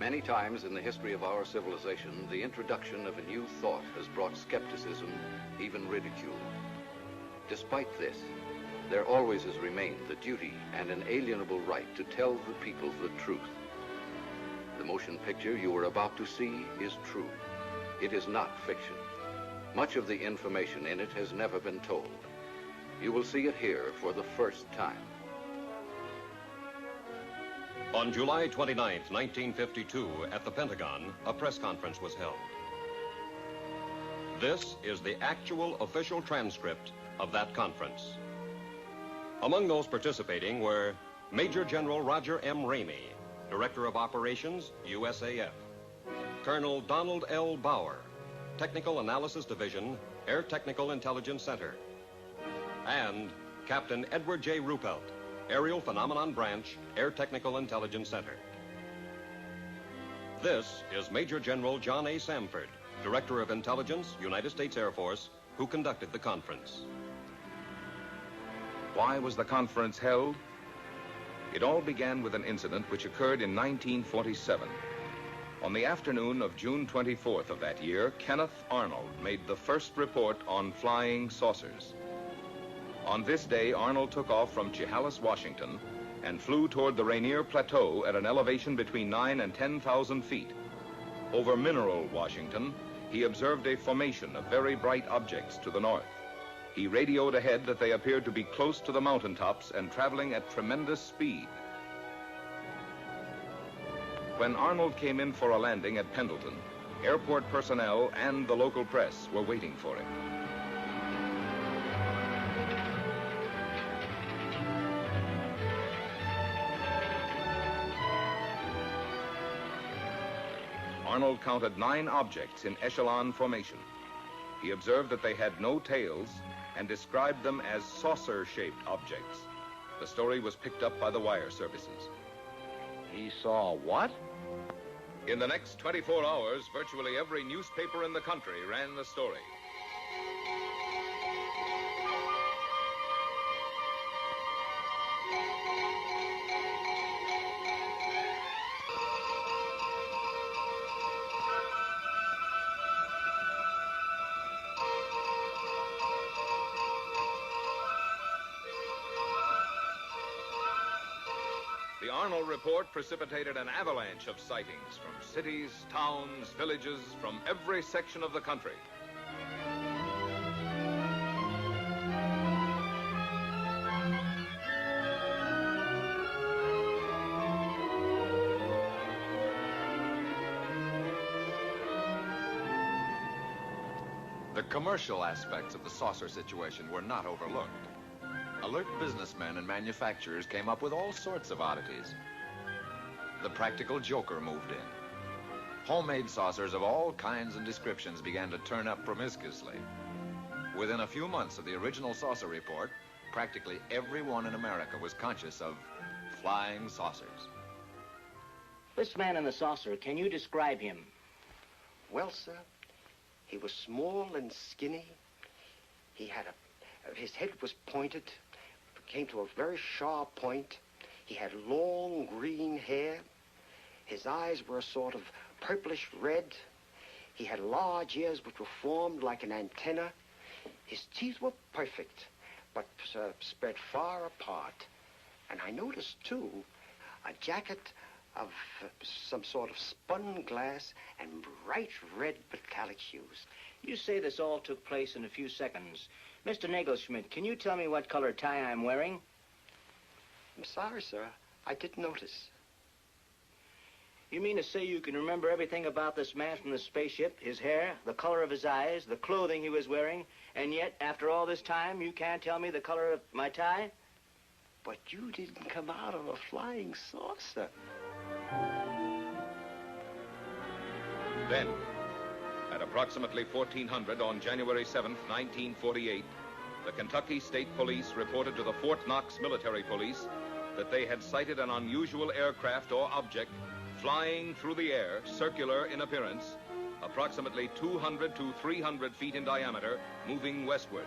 Many times in the history of our civilization, the introduction of a new thought has brought skepticism, even ridicule. Despite this, there always has remained the duty and inalienable right to tell the people the truth. The motion picture you are about to see is true. It is not fiction. Much of the information in it has never been told. You will see it here for the first time. On July 29, 1952, at the Pentagon, a press conference was held. This is the actual official transcript of that conference. Among those participating were Major General Roger M. Ramey, Director of Operations, USAF, Colonel Donald L. Bauer, Technical Analysis Division, Air Technical Intelligence Center, and Captain Edward J. Ruppelt, Aerial Phenomenon Branch, Air Technical Intelligence Center. This is Major General John A. Samford, Director of Intelligence, United States Air Force, who conducted the conference. Why was the conference held? It all began with an incident which occurred in 1947. On the afternoon of June 24th of that year, Kenneth Arnold made the first report on flying saucers. On this day, Arnold took off from Chehalis, Washington, and flew toward the Rainier Plateau at an elevation between 9,000 and 10,000 feet. Over Mineral, Washington, he observed a formation of very bright objects to the north. He radioed ahead that they appeared to be close to the mountaintops and traveling at tremendous speed. When Arnold came in for a landing at Pendleton, airport personnel and the local press were waiting for him. Arnold counted 9 objects in echelon formation. He observed that they had no tails and described them as saucer-shaped objects. The story was picked up by the wire services. He saw what? In the next 24 hours, virtually every newspaper in the country ran the story. The Arnold report precipitated an avalanche of sightings from cities, towns, villages, from every section of the country. The commercial aspects of the saucer situation were not overlooked. Alert businessmen and manufacturers came up with all sorts of oddities. The practical joker moved in. Homemade saucers of all kinds and descriptions began to turn up promiscuously. Within a few months of the original saucer report, practically everyone in America was conscious of flying saucers. This man in the saucer, can you describe him? Well, sir, he was small and skinny. His head was pointed, came to a very sharp point. He had long green hair. His eyes were a sort of purplish red. He had large ears which were formed like an antenna. His teeth were perfect, but spread far apart. And I noticed, too, a jacket of some sort of spun glass and bright red metallic hues. You say this all took place in a few seconds. Mr. Nagelschmidt, can you tell me what color tie I'm wearing? I'm sorry, sir. I didn't notice. You mean to say you can remember everything about this man from the spaceship, his hair, the color of his eyes, the clothing he was wearing, and yet, after all this time, you can't tell me the color of my tie? But you didn't come out of a flying saucer. Then, at approximately 1400 on January 7th, 1948, the Kentucky State Police reported to the Fort Knox Military Police that they had sighted an unusual aircraft or object flying through the air, circular in appearance, approximately 200 to 300 feet in diameter, moving westward.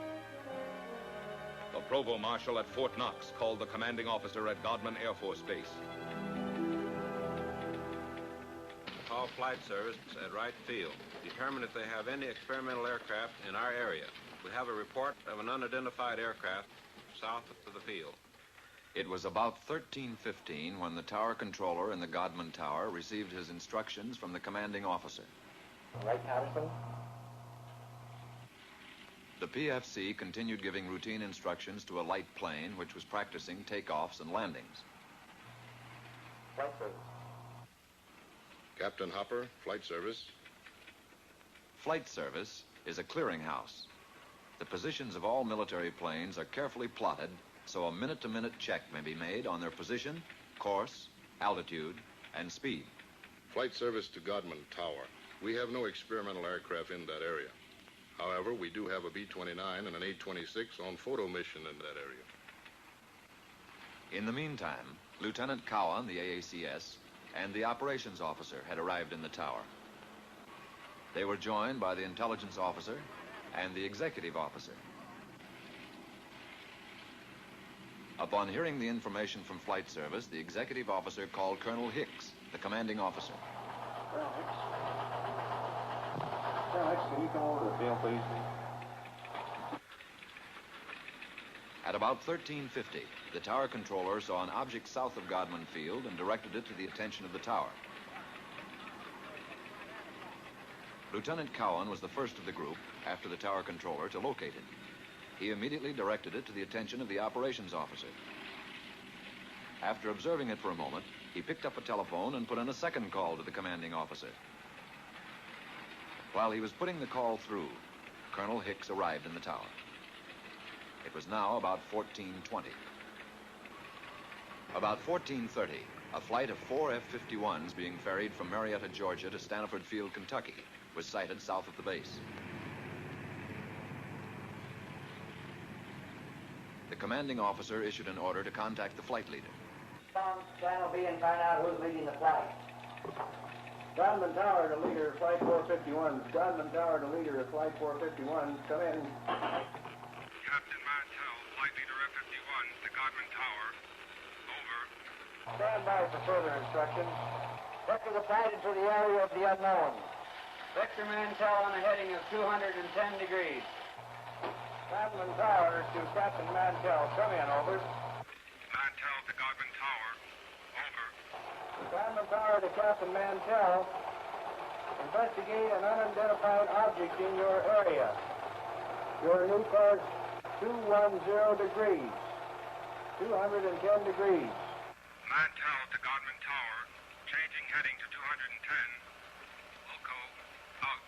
The Provost Marshal at Fort Knox called the commanding officer at Godman Air Force Base. call Flight Service at Wright Field. Determine if they have any experimental aircraft in our area. We have a report of an unidentified aircraft south of the field. It was about 13:15 when the tower controller in the Godman Tower received his instructions from the commanding officer. Right, Patterson? The PFC continued giving routine instructions to a light plane which was practicing takeoffs and landings. Flight service. Captain Hopper, Flight Service. Flight Service is a clearinghouse. The positions of all military planes are carefully plotted so a minute-to-minute check may be made on their position, course, altitude, and speed. Flight Service to Godman Tower. We have no experimental aircraft in that area. However, we do have a B-29 and an A-26 on photo mission in that area. In the meantime, Lieutenant Cowan, the AACS, and the operations officer had arrived in the tower. They were joined by the intelligence officer and the executive officer. Upon hearing the information from Flight Service, the executive officer called Colonel Hicks, the commanding officer. Colonel Hicks, can you come over to the field, please? At about 13:50, the tower controller saw an object south of Godman Field and directed it to the attention of the tower. Lieutenant Cowan was the first of the group, after the tower controller, to locate it. He immediately directed it to the attention of the operations officer. After observing it for a moment, he picked up a telephone and put in a second call to the commanding officer. While he was putting the call through, Colonel Hicks arrived in the tower. It was now about 14:20. About 14:30, a flight of 4 F-51s being ferried from Marietta, Georgia to Stanford Field, Kentucky, was sighted south of the base. The commanding officer issued an order to contact the flight leader. Channel B and find out who's leading the flight. Godman Tower to leader, Flight 451. Godman Tower to leader, Flight 451. Come in. Captain Mantell, Flight Leader F-51 to Godman Tower. Over. Stand by for further instructions. Vector the flight into the area of the unknown. Vector Mantell on a heading of 210 degrees. Godman Tower to Captain Mantell. Come in, over. Mantell to Godman Tower. Over. Godman Tower to Captain Mantell. Investigate an unidentified object in your area. Your new course, 210 degrees. 210 degrees. Mantell to Godman Tower. Changing heading to 210. Loco, out.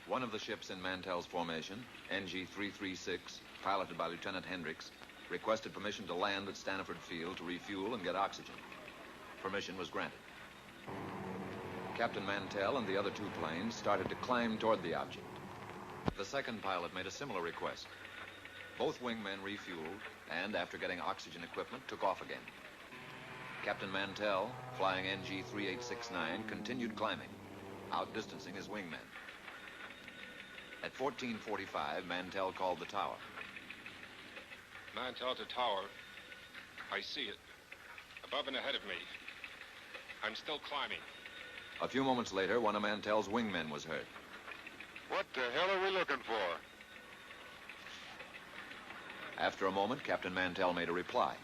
One of the ships in Mantell's formation, NG-336, piloted by Lieutenant Hendricks, requested permission to land at Stanford Field to refuel and get oxygen. Permission was granted. Captain Mantell and the other two planes started to climb toward the object. The second pilot made a similar request. Both wingmen refueled and, after getting oxygen equipment, took off again. Captain Mantell, flying NG-3869, continued climbing, outdistancing his wingmen. At 14:45, Mantell called the tower. Mantell to Tower. I see it. Above and ahead of me. I'm still climbing. A few moments later, one of Mantell's wingmen was heard. What the hell are we looking for? After a moment, Captain Mantell made a reply.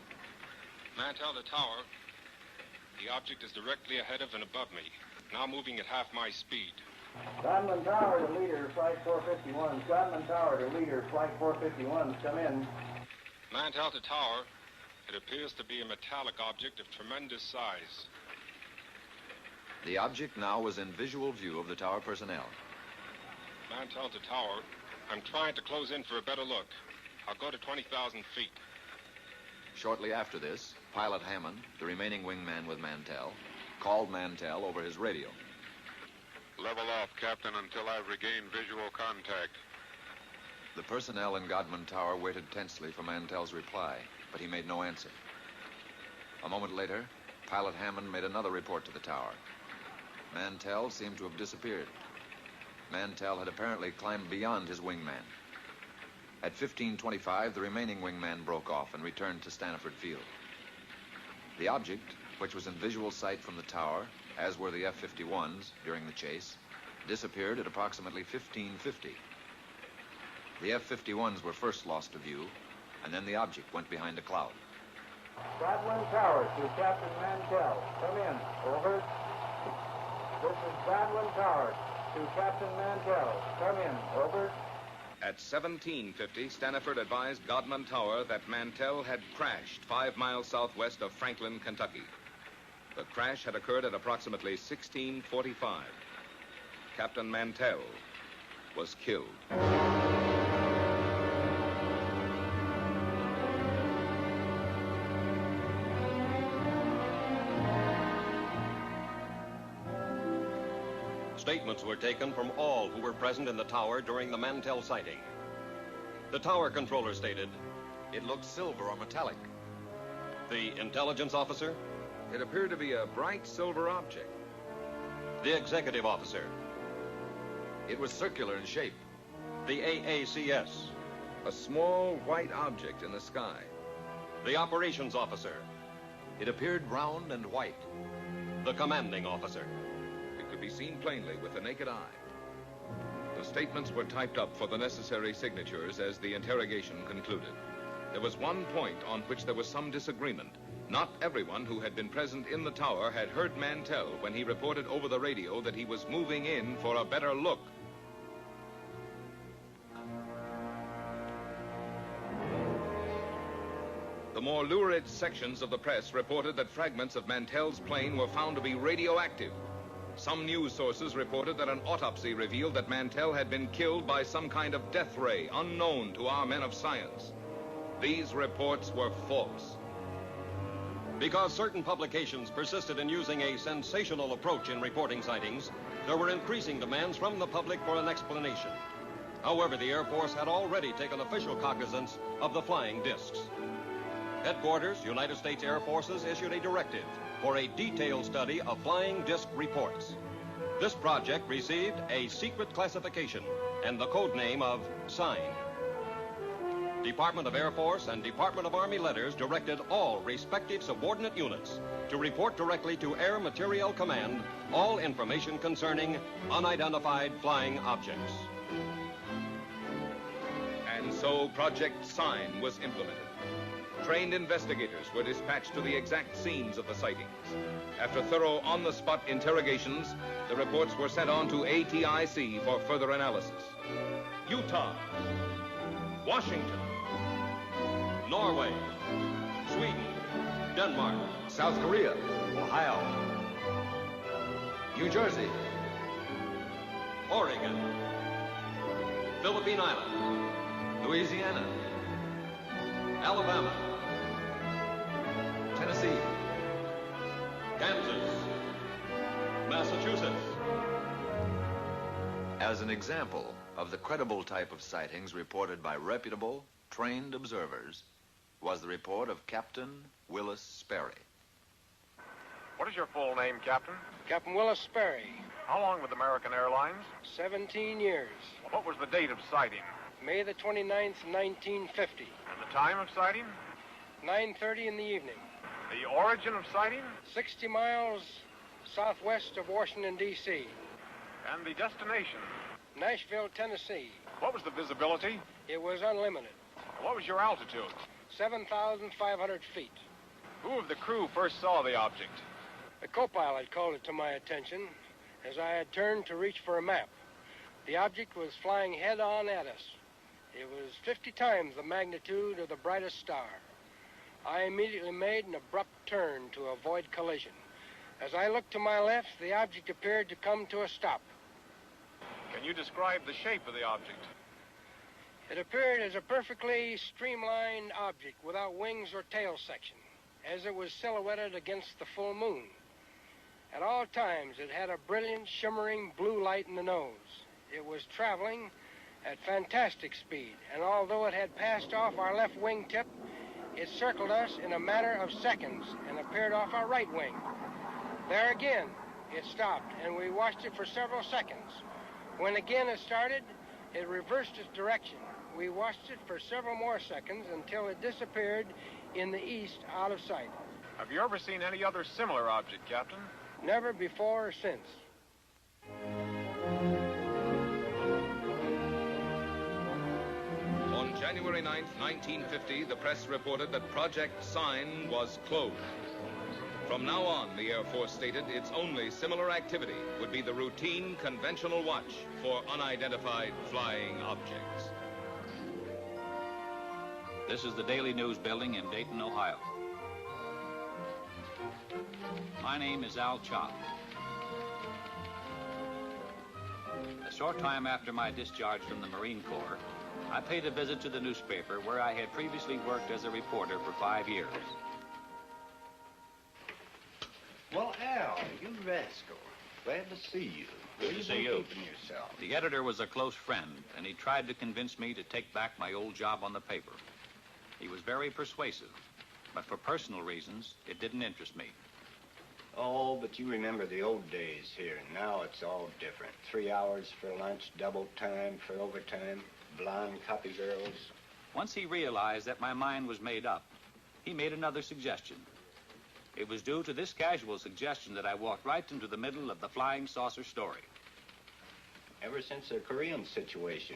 Mantell to Tower. The object is directly ahead of and above me. Now moving at half my speed. Godman Tower to leader, Flight 451. Godman Tower to leader, Flight 451. Come in. Mantell to Tower. It appears to be a metallic object of tremendous size. The object now was in visual view of the tower personnel. Mantell to Tower. I'm trying to close in for a better look. I'll go to 20,000 feet. Shortly after this, Pilot Hammond, the remaining wingman with Mantell, called Mantell over his radio. Level off, Captain, until I regain visual contact. The personnel in Godman Tower waited tensely for Mantell's reply, but he made no answer. A moment later, Pilot Hammond made another report to the tower. Mantell seemed to have disappeared. Mantell had apparently climbed beyond his wingman. At 15:25, the remaining wingman broke off and returned to Stanford Field. The object, which was in visual sight from the tower, as were the F-51s during the chase, disappeared at approximately 1550. The F-51s were first lost to view, and then the object went behind a cloud. Godwin Tower to Captain Mantell. Come in. Over. This is Godwin Tower to Captain Mantell. Come in. Over. At 1750, Staniford advised Godman Tower that Mantell had crashed 5 miles southwest of Franklin, Kentucky. The crash had occurred at approximately 1645. Captain Mantell was killed. Statements were taken from all who were present in the tower during the Mantell sighting. The tower controller stated, It looked silver or metallic. the intelligence officer, It appeared to be a bright silver object. the executive officer, It was circular in shape. the AACS, A small white object in the sky. the operations officer, It appeared round and white. the commanding officer. It could be seen plainly with the naked eye. The statements were typed up for the necessary signatures as the interrogation concluded. There was one point on which there was some disagreement. Not everyone who had been present in the tower had heard Mantell when he reported over the radio that he was moving in for a better look. The more lurid sections of the press reported that fragments of Mantell's plane were found to be radioactive. Some news sources reported that an autopsy revealed that Mantell had been killed by some kind of death ray unknown to our men of science. These reports were false. Because certain publications persisted in using a sensational approach in reporting sightings, there were increasing demands from the public for an explanation. However, the Air Force had already taken official cognizance of the flying discs. Headquarters, United States Air Forces, issued a directive for a detailed study of flying disc reports. This project received a secret classification and the code name of Sign. Department of Air Force and Department of Army letters directed all respective subordinate units to report directly to Air Materiel Command all information concerning unidentified flying objects. And so Project Sign was implemented. Trained investigators were dispatched to the exact scenes of the sightings. After thorough on-the-spot interrogations, the reports were sent on to ATIC for further analysis. Utah, Washington, Norway, Sweden, Denmark, South Korea, Ohio, New Jersey, Oregon, Philippine Island, Louisiana, Alabama, Tennessee, Kansas, Massachusetts. As an example of the credible type of sightings reported by reputable, trained observers was the report of Captain Willis Sperry. What is your full name, Captain? Captain Willis Sperry, How long with American Airlines? 17 years. What was the date of sighting? May the 29th, 1950. And the time of sighting? 9:30 in the evening. The origin of sighting? 60 miles southwest of Washington, D.C. And the destination? Nashville, Tennessee. What was the visibility? It was unlimited. What was your altitude? 7,500 feet. Who of the crew first saw the object? The co-pilot called it to my attention as I had turned to reach for a map. The object was flying head-on at us. It was 50 times the magnitude of the brightest star. I immediately made an abrupt turn to avoid collision. As I looked to my left, the object appeared to come to a stop. Can you describe the shape of the object? It appeared as a perfectly streamlined object without wings or tail section, as it was silhouetted against the full moon. At all times, it had a brilliant, shimmering blue light in the nose. It was traveling at fantastic speed, and although it had passed off our left wingtip, it circled us in a matter of seconds and appeared off our right wing. There again, it stopped, and we watched it for several seconds. When again it started, it reversed its direction. We watched it for several more seconds until it disappeared in the east out of sight. Have you ever seen any other similar object, Captain? Never before or since. On January 9th, 1950, the press reported that Project Sign was closed. From now on, the Air Force stated its only similar activity would be the routine conventional watch for unidentified flying objects. This is the Daily News building in Dayton, Ohio. My name is Al Chop. A short time after my discharge from the Marine Corps, I paid a visit to the newspaper where I had previously worked as a reporter for 5 years. Well, Al, you rascal. Glad to see you. Where you been keeping yourself? The editor was a close friend, and he tried to convince me to take back my old job on the paper. He was very persuasive, but for personal reasons, it didn't interest me. Oh, but you remember the old days here, and now it's all different. 3 hours for lunch, double time for overtime, blonde copy girls. Once he realized that my mind was made up, he made another suggestion. It was due to this casual suggestion that I walked right into the middle of the flying saucer story. Ever since the Korean situation,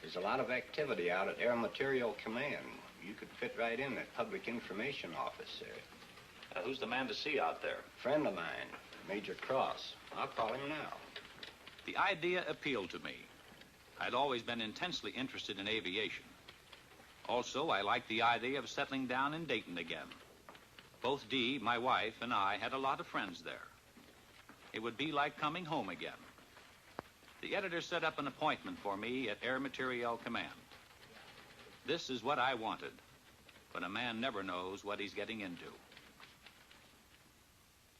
there's a lot of activity out at Air Material Command. You could fit right in that public information office there. Who's the man to see out there? Friend of mine, Major Cross. I'll call him now. The idea appealed to me. I'd always been intensely interested in aviation. Also, I liked the idea of settling down in Dayton again. Both Dee, my wife, and I had a lot of friends there. It would be like coming home again. The editor set up an appointment for me at Air Materiel Command. This is what I wanted, but a man never knows what he's getting into.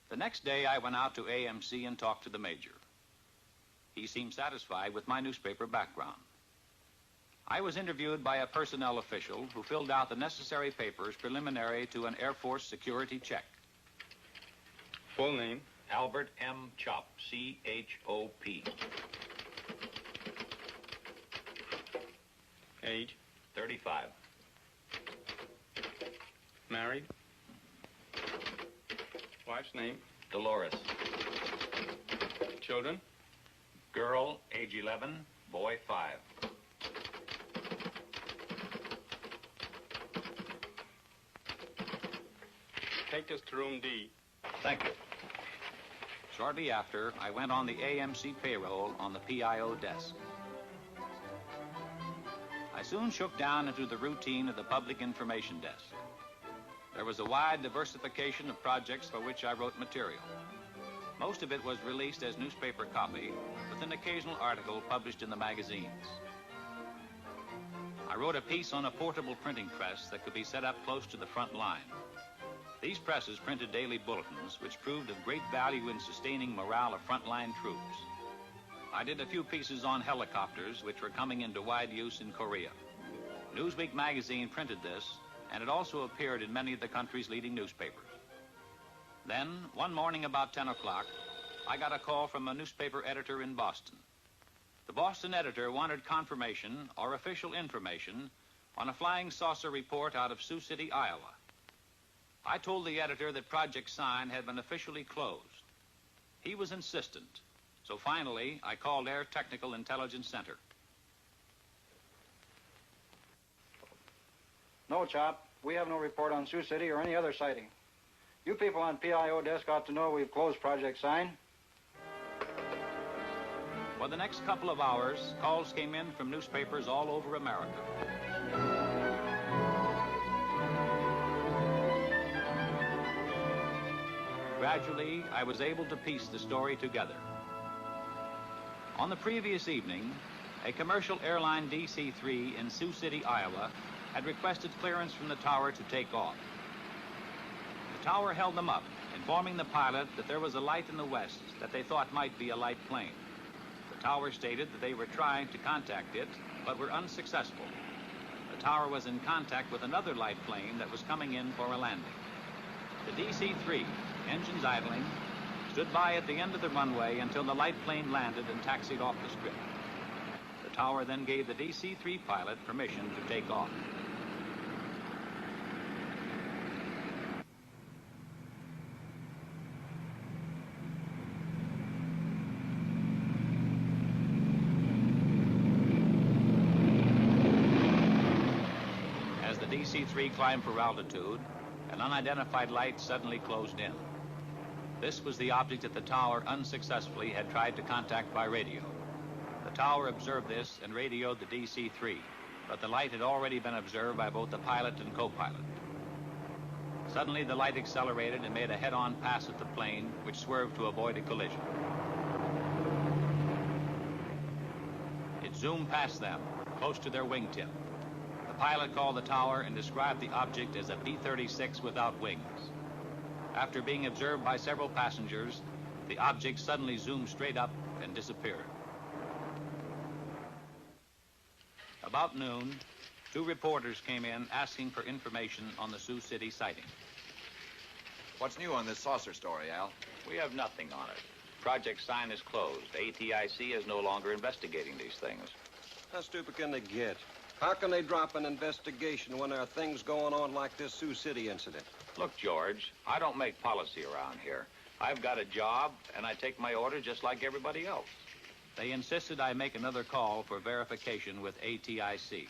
The next day, I went out to AMC and talked to the major. He seemed satisfied with my newspaper background. I was interviewed by a personnel official who filled out the necessary papers preliminary to an Air Force security check. Full name? Albert M. Chop, C-H-O-P. Age? 35. Married? Wife's name? Dolores. Children? Girl, age 11, boy 5. Take us to room D. Thank you. Shortly after, I went on the AMC payroll on the PIO desk. I soon shook down into the routine of the public information desk. There was a wide diversification of projects for which I wrote material. Most of it was released as newspaper copy, with an occasional article published in the magazines. I wrote a piece on a portable printing press that could be set up close to the front line. These presses printed daily bulletins, which proved of great value in sustaining morale of frontline troops. I did a few pieces on helicopters, which were coming into wide use in Korea. Newsweek magazine printed this, and it also appeared in many of the country's leading newspapers. Then, one morning about 10 o'clock, I got a call from a newspaper editor in Boston. The Boston editor wanted confirmation or official information on a flying saucer report out of Sioux City, Iowa. I told the editor that Project Sign had been officially closed. He was insistent, so finally I called Air Technical Intelligence Center. No, Chop. We have no report on Sioux City or any other sighting. You people on PIO desk ought to know we've closed Project Sign. For the next couple of hours, calls came in from newspapers all over America. Gradually, I was able to piece the story together. On the previous evening, a commercial airline DC-3 in Sioux City, Iowa, had requested clearance from the tower to take off. The tower held them up, informing the pilot that there was a light in the west that they thought might be a light plane. The tower stated that they were trying to contact it, but were unsuccessful. The tower was in contact with another light plane that was coming in for a landing. The DC-3, engines idling, stood by at the end of the runway until the light plane landed and taxied off the strip. The tower then gave the DC-3 pilot permission to take off. DC-3 climbed for altitude, an unidentified light suddenly closed in. This was the object that the tower unsuccessfully had tried to contact by radio. The tower observed this and radioed the DC-3, but the light had already been observed by both the pilot and co-pilot. Suddenly, the light accelerated and made a head-on pass at the plane, which swerved to avoid a collision. It zoomed past them, close to their wingtip. The pilot called the tower and described the object as a B-36 without wings. After being observed by several passengers, the object suddenly zoomed straight up and disappeared. About noon, 2 reporters came in asking for information on the Sioux City sighting. What's new on this saucer story, Al? We have nothing on it. Project Sign is closed. ATIC is no longer investigating these things. How stupid can they get? How can they drop an investigation when there are things going on like this Sioux City incident? Look, George, I don't make policy around here. I've got a job, and I take my orders just like everybody else. They insisted I make another call for verification with ATIC.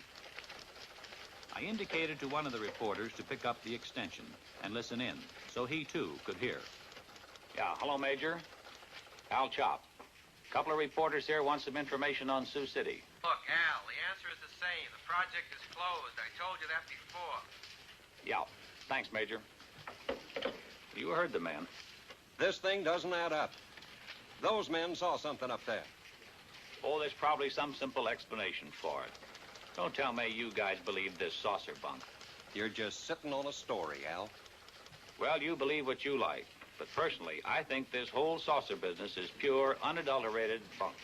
I indicated to one of the reporters to pick up the extension and listen in, so he, too, could hear. Yeah, hello, Major. Al Chop. Couple of reporters here want some information on Sioux City. Look, Al, the answer is the same. The project is closed. I told you that before. Yeah, thanks, Major. You heard the man. This thing doesn't add up. Those men saw something up there. Oh, there's probably some simple explanation for it. Don't tell me you guys believe this saucer bunk. You're just sitting on a story, Al. Well, you believe what you like. But personally, I think this whole saucer business is pure, unadulterated bunk.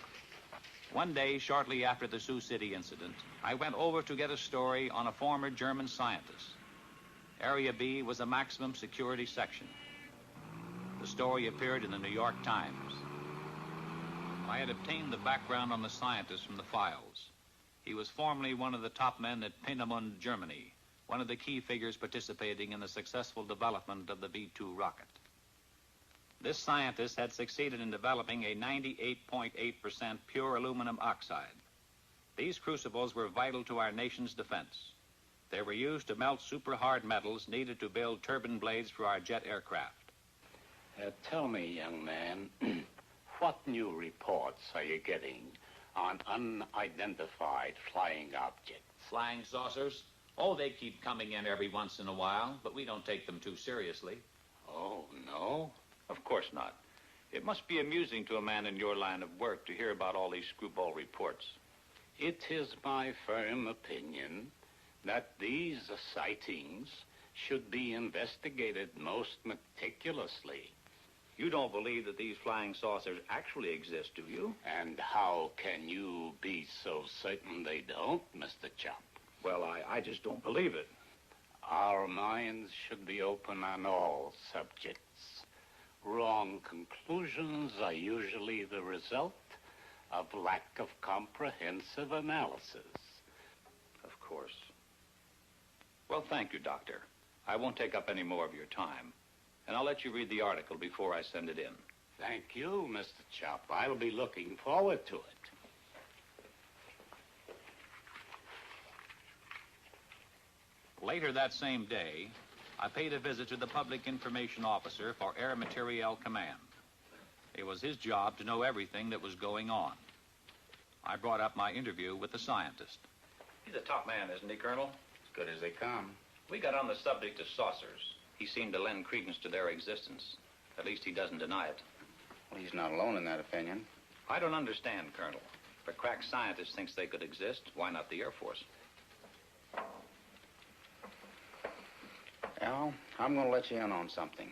One day, shortly after the Sioux City incident, I went over to get a story on a former German scientist. Area B was a maximum security section. The story appeared in the New York Times. I had obtained the background on the scientist from the files. He was formerly one of the top men at Peenemünde, Germany, one of the key figures participating in the successful development of the V-2 rocket. This scientist had succeeded in developing a 98.8% pure aluminum oxide. These crucibles were vital to our nation's defense. They were used to melt super-hard metals needed to build turbine blades for our jet aircraft. Tell me, young man, what new reports are you getting on unidentified flying objects? Flying saucers? Oh, they keep coming in every once in a while, but we don't take them too seriously. Oh, no? Of course not. It must be amusing to a man in your line of work to hear about all these screwball reports. It is my firm opinion that these sightings should be investigated most meticulously. You don't believe that these flying saucers actually exist, do you? And how can you be so certain they don't, Mr. Chop? Well, I just don't believe it. Our minds should be open on all subjects. Wrong conclusions are usually the result of lack of comprehensive analysis. Of course. Well, thank you, Doctor. I won't take up any more of your time. And I'll let you read the article before I send it in. Thank you, Mr. Chop. I'll be looking forward to it. Later that same day, I paid a visit to the Public Information Officer for Air Materiel Command. It was his job to know everything that was going on. I brought up my interview with the scientist. He's a top man, isn't he, Colonel? As good as they come. We got on the subject of saucers. He seemed to lend credence to their existence. At least he doesn't deny it. Well, he's not alone in that opinion. I don't understand, Colonel. If a crack scientist thinks they could exist, why not the Air Force? Al, I'm going to let you in on something.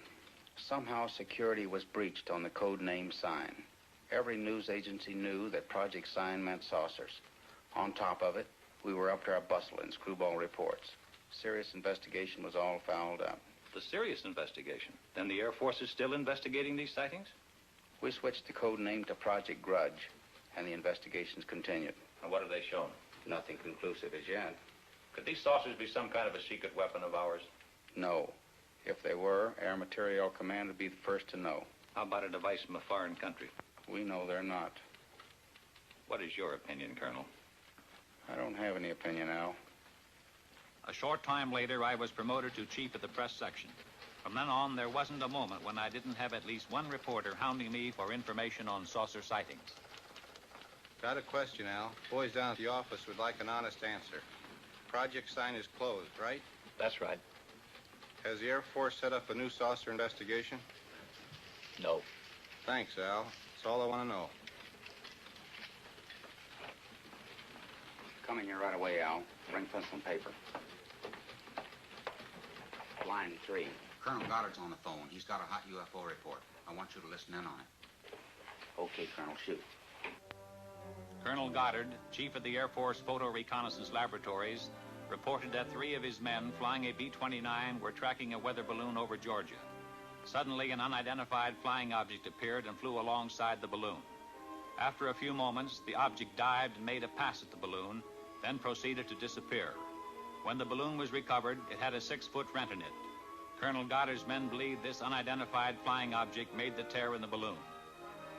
Somehow security was breached on the code name Sign. Every news agency knew that Project Sign meant saucers. On top of it, we were up to our bustle in screwball reports. Serious investigation was all fouled up. The serious investigation? Then the Air Force is still investigating these sightings? We switched the code name to Project Grudge, and the investigations continued. And what have they shown? Nothing conclusive as yet. Could these saucers be some kind of a secret weapon of ours? No. If they were, Air Materiel Command would be the first to know. How about a device from a foreign country? We know they're not. What is your opinion, Colonel? I don't have any opinion, Al. A short time later, I was promoted to chief of the press section. From then on, there wasn't a moment when I didn't have at least one reporter hounding me for information on saucer sightings. Got a question, Al. Boys down at the office would like an honest answer. Project sign is closed, right? That's right. Has the Air Force set up a new saucer investigation? No. Thanks, Al. That's all I want to know. Coming here right away, Al. Bring pencil and paper. Line 3. Colonel Goddard's on the phone. He's got a hot UFO report. I want you to listen in on it. Okay, Colonel, shoot. Colonel Goddard, chief of the Air Force Photo Reconnaissance Laboratories, reported that 3 of his men flying a B-29 were tracking a weather balloon over Georgia. Suddenly, an unidentified flying object appeared and flew alongside the balloon. After a few moments, the object dived and made a pass at the balloon, then proceeded to disappear. When the balloon was recovered, it had a 6-foot rent in it. Colonel Goddard's men believed this unidentified flying object made the tear in the balloon.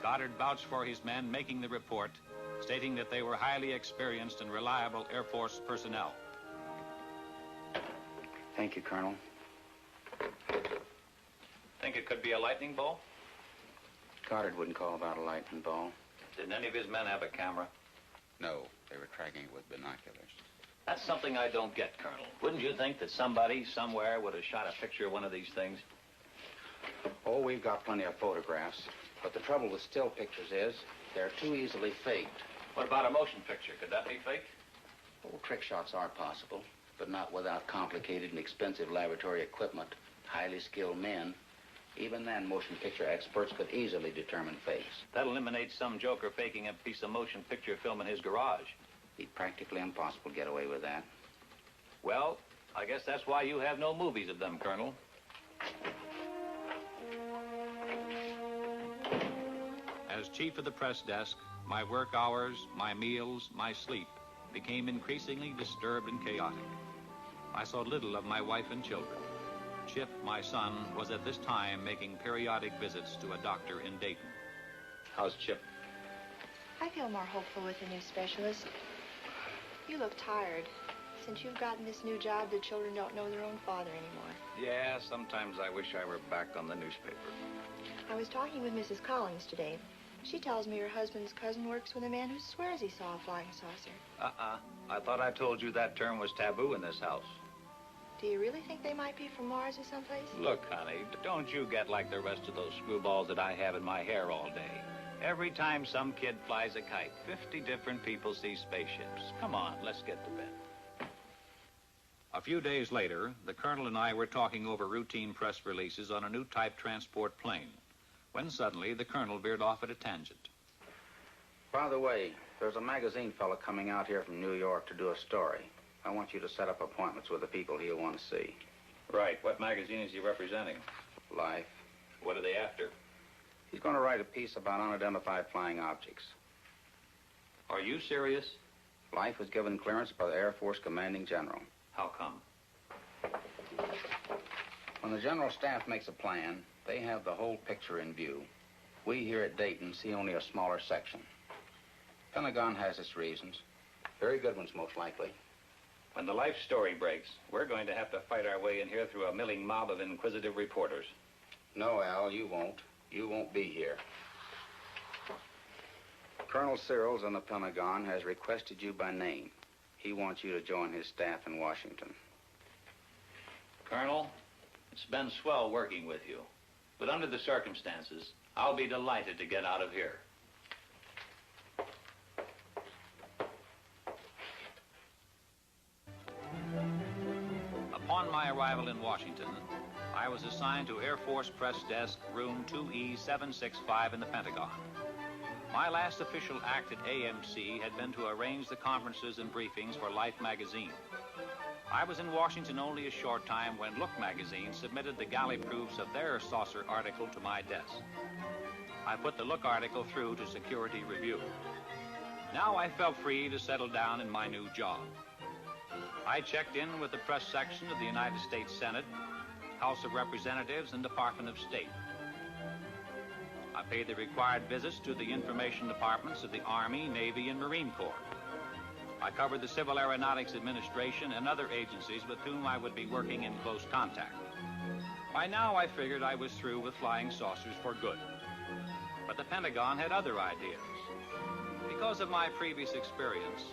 Goddard vouched for his men making the report, stating that they were highly experienced and reliable Air Force personnel. Thank you, Colonel. Think it could be a lightning bolt? Goddard wouldn't call about a lightning ball. Didn't any of his men have a camera? No, they were tracking it with binoculars. That's something I don't get, Colonel. Wouldn't you think that somebody, somewhere, would have shot a picture of one of these things? Oh, we've got plenty of photographs. But the trouble with still pictures is they're too easily faked. What about a motion picture? Could that be faked? Oh, trick shots are possible, but not without complicated and expensive laboratory equipment, highly skilled men. Even then, motion picture experts could easily determine fakes. That eliminates some joker faking a piece of motion picture film in his garage. Be practically impossible to get away with that. Well, I guess that's why you have no movies of them, Colonel. As chief of the press desk, my work hours, my meals, my sleep became increasingly disturbed and chaotic. I saw little of my wife and children. Chip, my son, was at this time making periodic visits to a doctor in Dayton. How's Chip? I feel more hopeful with the new specialist. You look tired. Since you've gotten this new job, the children don't know their own father anymore. Yeah, sometimes I wish I were back on the newspaper. I was talking with Mrs. Collins today. She tells me her husband's cousin works with a man who swears he saw a flying saucer. I thought I told you that term was taboo in this house. Do you really think they might be from Mars or someplace? Look, honey, don't you get like the rest of those screwballs that I have in my hair all day. Every time some kid flies a kite, 50 different people see spaceships. Come on, let's get to bed. A few days later, the colonel and I were talking over routine press releases on a new type transport plane, when suddenly the colonel veered off at a tangent. By the way, there's a magazine fellow coming out here from New York to do a story. I want you to set up appointments with the people he'll want to see. Right. What magazine is he representing? Life. What are they after? He's going to write a piece about unidentified flying objects. Are you serious? Life was given clearance by the Air Force Commanding General. How come? When the General Staff makes a plan, they have the whole picture in view. We here at Dayton see only a smaller section. Pentagon has its reasons. Very good ones, most likely. When the Life story breaks, we're going to have to fight our way in here through a milling mob of inquisitive reporters. No, Al, you won't. You won't be here. Colonel Searles in the Pentagon has requested you by name. He wants you to join his staff in Washington. Colonel, it's been swell working with you. But under the circumstances, I'll be delighted to get out of here. Upon my arrival in Washington, I was assigned to Air Force Press Desk, room 2E765 in the Pentagon. My last official act at AMC had been to arrange the conferences and briefings for Life magazine. I was in Washington only a short time when Look magazine submitted the galley proofs of their saucer article to my desk. I put the Look article through to security review. Now I felt free to settle down in my new job. I checked in with the press section of the United States Senate, House of Representatives, and Department of State. I paid the required visits to the information departments of the Army, Navy, and Marine Corps. I covered the Civil Aeronautics Administration and other agencies with whom I would be working in close contact. By now, I figured I was through with flying saucers for good. But the Pentagon had other ideas. Because of my previous experience,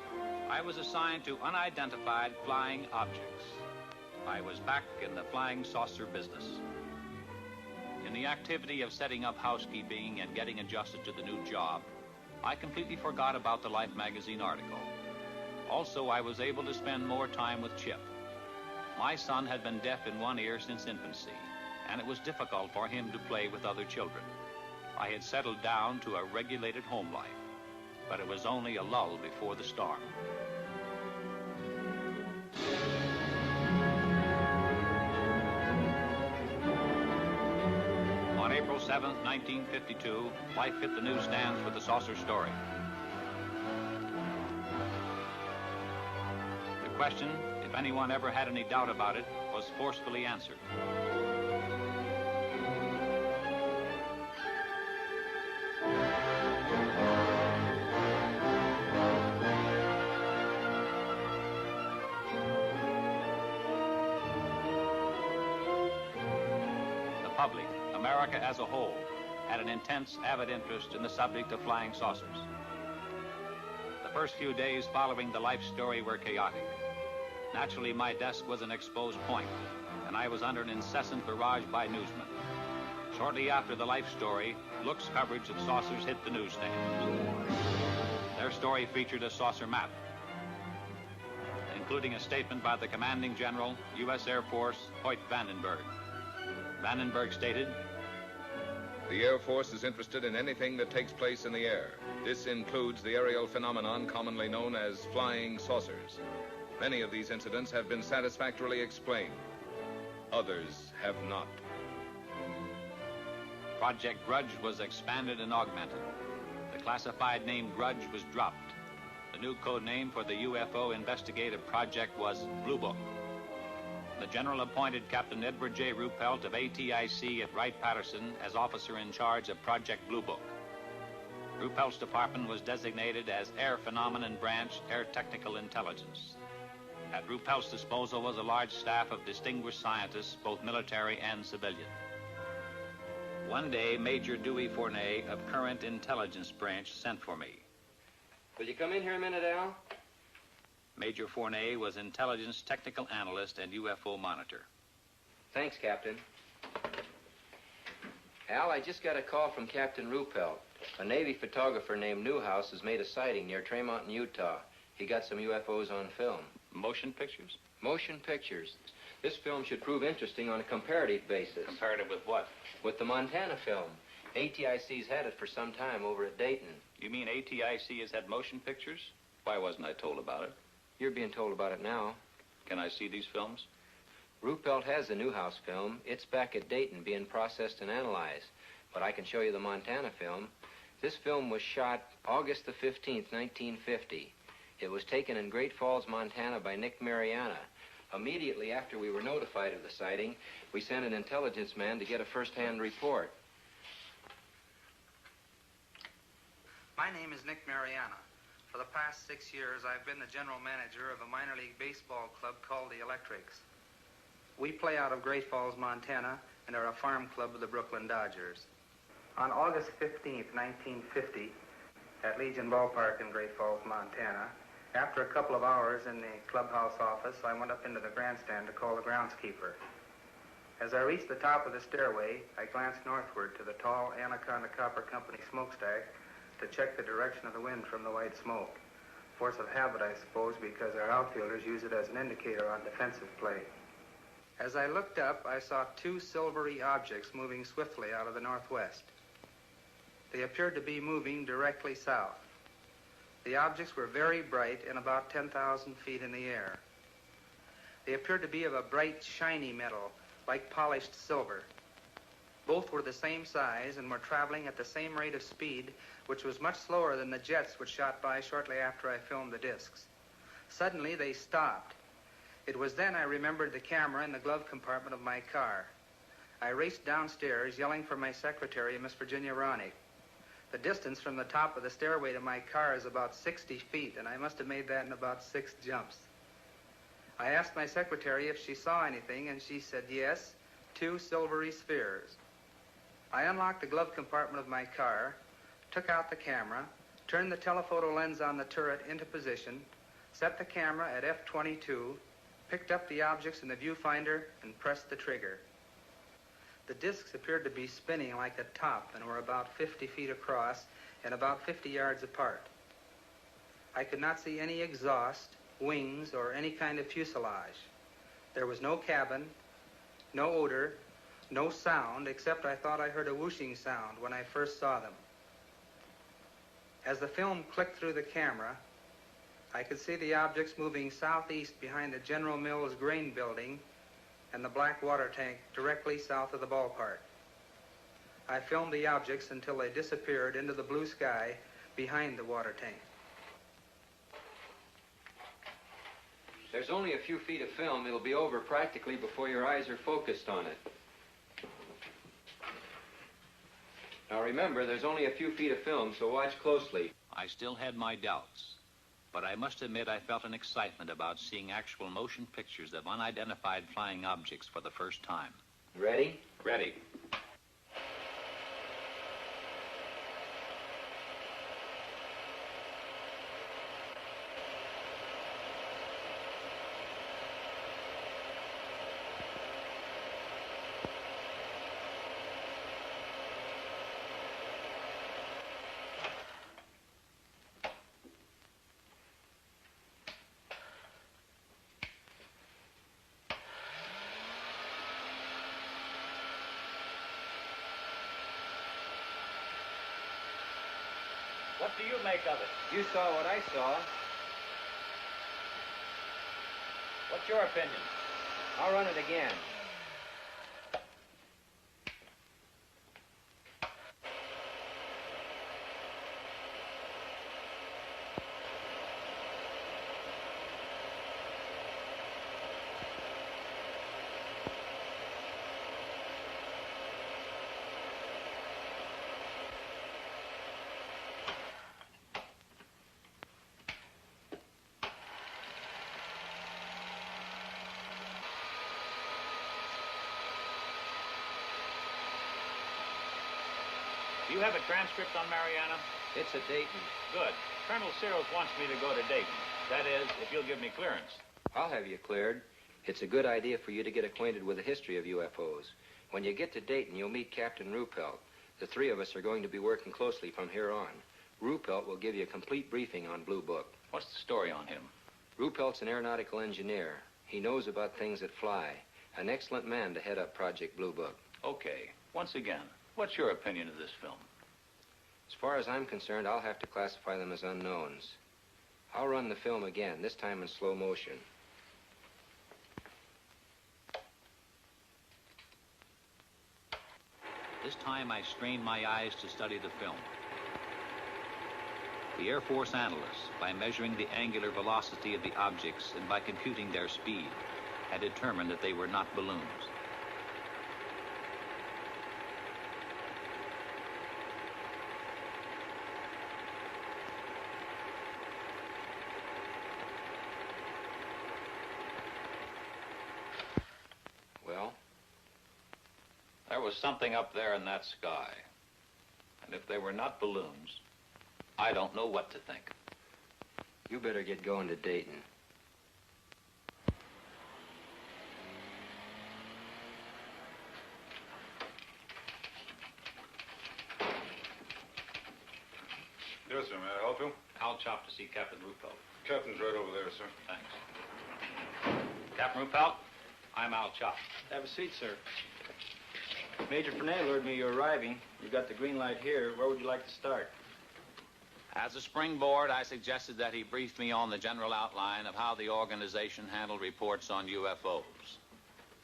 I was assigned to unidentified flying objects. I was back in the flying saucer business. In the activity of setting up housekeeping and getting adjusted to the new job, I completely forgot about the Life magazine article. Also, I was able to spend more time with Chip. My son had been deaf in one ear since infancy, and it was difficult for him to play with other children. I had settled down to a regulated home life, but it was only a lull before the storm. On April 7th, 1952, Life hit the newsstands with the saucer story. The question, if anyone ever had any doubt about it, was forcefully answered. The public, America as a whole, had an intense, avid interest in the subject of flying saucers. The first few days following the Life story were chaotic. Naturally, my desk was an exposed point, and I was under an incessant barrage by newsmen. Shortly after the Life story, Look's coverage of saucers hit the newsstand. Their story featured a saucer map, including a statement by the commanding general, U.S. Air Force, Hoyt Vandenberg. Vandenberg stated, "The Air Force is interested in anything that takes place in the air. This includes the aerial phenomenon commonly known as flying saucers. Many of these incidents have been satisfactorily explained. Others have not." Project Grudge was expanded and augmented. The classified name Grudge was dropped. The new code name for the UFO investigative project was Blue Book. The general appointed Captain Edward J. Ruppelt of ATIC at Wright-Patterson as officer in charge of Project Blue Book. Ruppelt's department was designated as Air Phenomenon Branch, Air Technical Intelligence. At Ruppelt's disposal was a large staff of distinguished scientists, both military and civilian. One day, Major Dewey Fournay of Current Intelligence Branch sent for me. Will you come in here a minute, Al? Major Fournay was intelligence technical analyst and UFO monitor. Thanks, Captain. Al, I just got a call from Captain Ruppelt. A Navy photographer named Newhouse has made a sighting near Tremont in Utah. He got some UFOs on film. Motion pictures? Motion pictures. This film should prove interesting on a comparative basis. Comparative with what? With the Montana film. ATIC's had it for some time over at Dayton. You mean ATIC has had motion pictures? Why wasn't I told about it? You're being told about it now. Can I see these films? Ruppelt has the Newhouse film. It's back at Dayton being processed and analyzed. But I can show you the Montana film. This film was shot August the 15th, 1950. It was taken in Great Falls, Montana by Nick Mariana. Immediately after we were notified of the sighting, we sent an intelligence man to get a first-hand report. My name is Nick Mariana. For the past 6 years, I've been the general manager of a minor league baseball club called the Electrics. We play out of Great Falls, Montana, and are a farm club of the Brooklyn Dodgers. On August 15th, 1950, at Legion Ballpark in Great Falls, Montana, after a couple of hours in the clubhouse office, I went up into the grandstand to call the groundskeeper. As I reached the top of the stairway, I glanced northward to the tall Anaconda Copper Company smokestack to check the direction of the wind from the white smoke. Force of habit, I suppose, because our outfielders use it as an indicator on defensive play. As I looked up, I saw two silvery objects moving swiftly out of the northwest. They appeared to be moving directly south. The objects were very bright and about 10,000 feet in the air. They appeared to be of a bright, shiny metal, like polished silver. Both were the same size and were traveling at the same rate of speed, which was much slower than the jets which shot by shortly after I filmed the discs. Suddenly, they stopped. It was then I remembered the camera in the glove compartment of my car. I raced downstairs, yelling for my secretary, Miss Virginia Ronick. The distance from the top of the stairway to my car is about 60 feet, and I must have made that in about 6 jumps. I asked my secretary if she saw anything, and she said yes, 2 silvery spheres. I unlocked the glove compartment of my car, took out the camera, turned the telephoto lens on the turret into position, set the camera at f/22, picked up the objects in the viewfinder, and pressed the trigger. The discs appeared to be spinning like a top and were about 50 feet across and about 50 yards apart. I could not see any exhaust, wings, or any kind of fuselage. There was no cabin, no odor, no sound, except I thought I heard a whooshing sound when I first saw them. As the film clicked through the camera, I could see the objects moving southeast behind the General Mills grain building and the black water tank directly south of the ballpark. I filmed the objects until they disappeared into the blue sky behind the water tank. There's only a few feet of film. It'll be over practically before your eyes are focused on it. Now remember, there's only a few feet of film, so watch closely. I still had my doubts, but I must admit I felt an excitement about seeing actual motion pictures of unidentified flying objects for the first time. Ready? Ready. What do you make of it? You saw what I saw. What's your opinion? I'll run it again. Do you have a transcript on Mariana? It's at Dayton. Good. Colonel Searles wants me to go to Dayton. That is, if you'll give me clearance. I'll have you cleared. It's a good idea for you to get acquainted with the history of UFOs. When you get to Dayton, you'll meet Captain Ruppelt. The 3 of us are going to be working closely from here on. Ruppelt will give you a complete briefing on Blue Book. What's the story on him? Ruppelt's an aeronautical engineer. He knows about things that fly. An excellent man to head up Project Blue Book. Okay. Once again, what's your opinion of this film? As far as I'm concerned, I'll have to classify them as unknowns. I'll run the film again, this time in slow motion. This time I strained my eyes to study the film. The Air Force analysts, by measuring the angular velocity of the objects and by computing their speed, had determined that they were not balloons. Well? There was something up there in that sky. And if they were not balloons, I don't know what to think. You better get going to Dayton. Yes, sir. May I help you? I'll chop to see Captain Ruppelt. Captain's right over there, sir. Thanks. Captain Ruppelt, I'm Al Chop. Have a seat, sir. Major Fernet alerted me you're arriving. You've got the green light here. Where would you like to start? As a springboard, I suggested that he brief me on the general outline of how the organization handled reports on UFOs.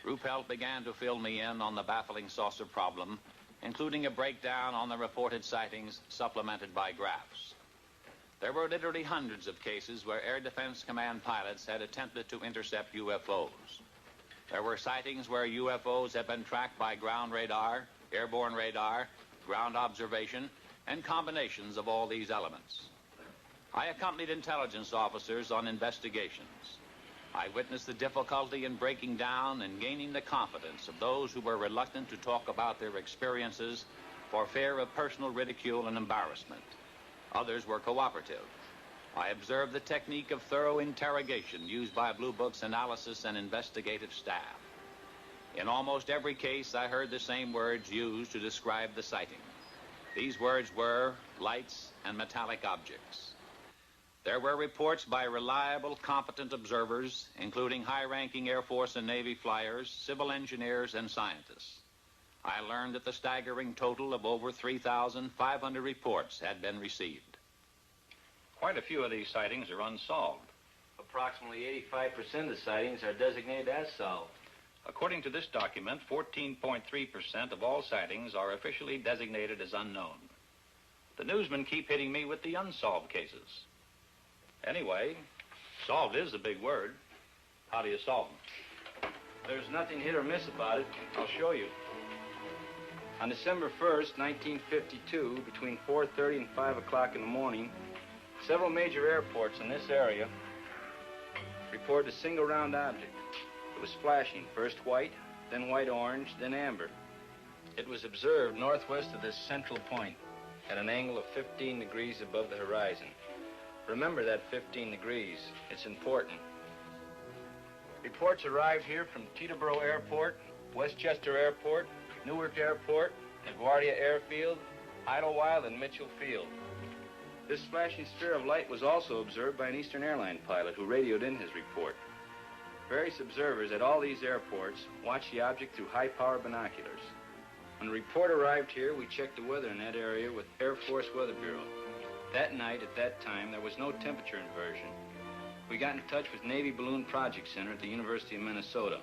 Ruppelt began to fill me in on the baffling saucer problem, including a breakdown on the reported sightings supplemented by graphs. There were literally hundreds of cases where Air Defense Command pilots had attempted to intercept UFOs. There were sightings where UFOs had been tracked by ground radar, airborne radar, ground observation, and combinations of all these elements. I accompanied intelligence officers on investigations. I witnessed the difficulty in breaking down and gaining the confidence of those who were reluctant to talk about their experiences for fear of personal ridicule and embarrassment. Others were cooperative. I observed the technique of thorough interrogation used by Blue Book's analysis and investigative staff. In almost every case, I heard the same words used to describe the sighting. These words were lights and metallic objects. There were reports by reliable, competent observers, including high-ranking Air Force and Navy flyers, civil engineers, and scientists. I learned that the staggering total of over 3,500 reports had been received. Quite a few of these sightings are unsolved. Approximately 85% of the sightings are designated as solved. According to this document, 14.3% of all sightings are officially designated as unknown. The newsmen keep hitting me with the unsolved cases. Anyway, solved is a big word. How do you solve them? There's nothing hit or miss about it. I'll show you. On December 1st, 1952, between 4:30 and 5 o'clock in the morning, several major airports in this area reported a single round object. It was flashing, first white, then white-orange, then amber. It was observed northwest of this central point at an angle of 15 degrees above the horizon. Remember that 15 degrees. It's important. Reports arrived here from Teterboro Airport, Westchester Airport, Newark Airport, LaGuardia Airfield, Idlewild, and Mitchell Field. This flashing sphere of light was also observed by an Eastern Airline pilot who radioed in his report. Various observers at all these airports watched the object through high-power binoculars. When the report arrived here, we checked the weather in that area with Air Force Weather Bureau. That night, at that time, there was no temperature inversion. We got in touch with Navy Balloon Project Center at the University of Minnesota.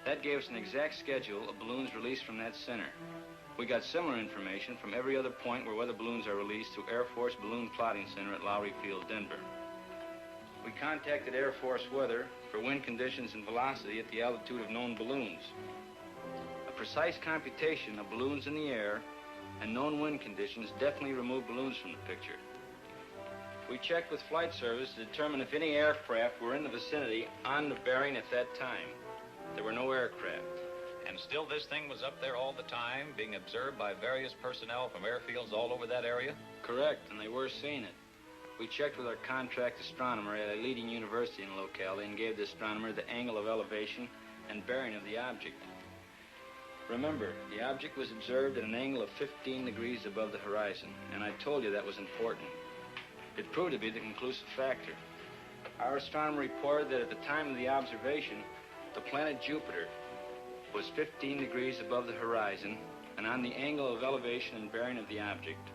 That gave us an exact schedule of balloons released from that center. We got similar information from every other point where weather balloons are released through Air Force Balloon Plotting Center at Lowry Field, Denver. We contacted Air Force Weather for wind conditions and velocity at the altitude of known balloons. A precise computation of balloons in the air and known wind conditions definitely removed balloons from the picture. We checked with Flight Service to determine if any aircraft were in the vicinity on the bearing at that time. There were no aircraft. And still this thing was up there all the time, being observed by various personnel from airfields all over that area? Correct, and they were seeing it. We checked with our contract astronomer at a leading university in the locality and gave the astronomer the angle of elevation and bearing of the object. Remember, the object was observed at an angle of 15 degrees above the horizon, and I told you that was important. It proved to be the conclusive factor. Our astronomer reported that at the time of the observation, the planet Jupiter was 15 degrees above the horizon and on the angle of elevation and bearing of the object.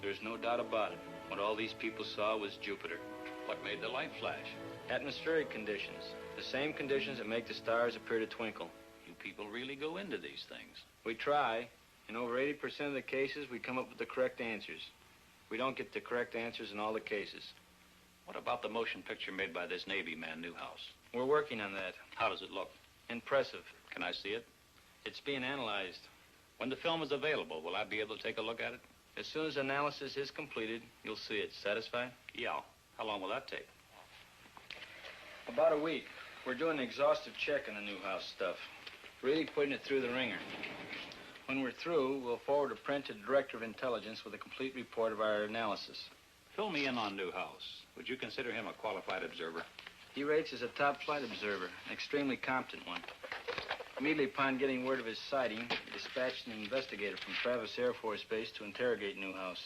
There's no doubt about it. What all these people saw was Jupiter. What made the light flash? Atmospheric conditions. The same conditions that make the stars appear to twinkle. You people really go into these things. We try. In over 80% of the cases, we come up with the correct answers. We don't get the correct answers in all the cases. What about the motion picture made by this Navy man, Newhouse? We're working on that. How does it look? Impressive. Can I see it? It's being analyzed. When the film is available, will I be able to take a look at it? As soon as analysis is completed, you'll see it. Satisfied? Yeah. How long will that take? About a week. We're doing an exhaustive check on the Newhouse stuff. Really putting it through the ringer. When we're through, we'll forward a print to the Director of Intelligence with a complete report of our analysis. Fill me in on Newhouse. Would you consider him a qualified observer? He rates as a top flight observer, an extremely competent one. Immediately upon getting word of his sighting, he dispatched an investigator from Travis Air Force Base to interrogate Newhouse.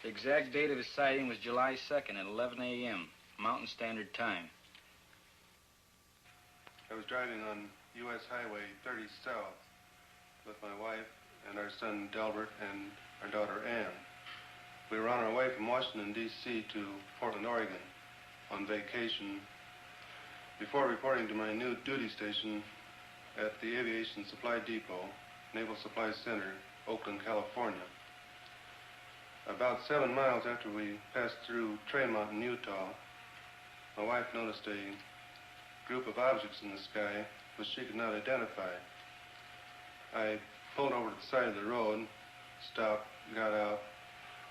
The exact date of his sighting was July 2nd at 11 a.m., Mountain Standard Time. I was driving on U.S. Highway 30 South with my wife and our son Delbert and our daughter Ann. We were on our way from Washington, D.C. to Portland, Oregon on vacation before reporting to my new duty station at the Aviation Supply Depot, Naval Supply Center, Oakland, California. About 7 miles after we passed through Trail Mountain, Utah, my wife noticed a group of objects in the sky which she could not identify. I pulled over to the side of the road, stopped, got out,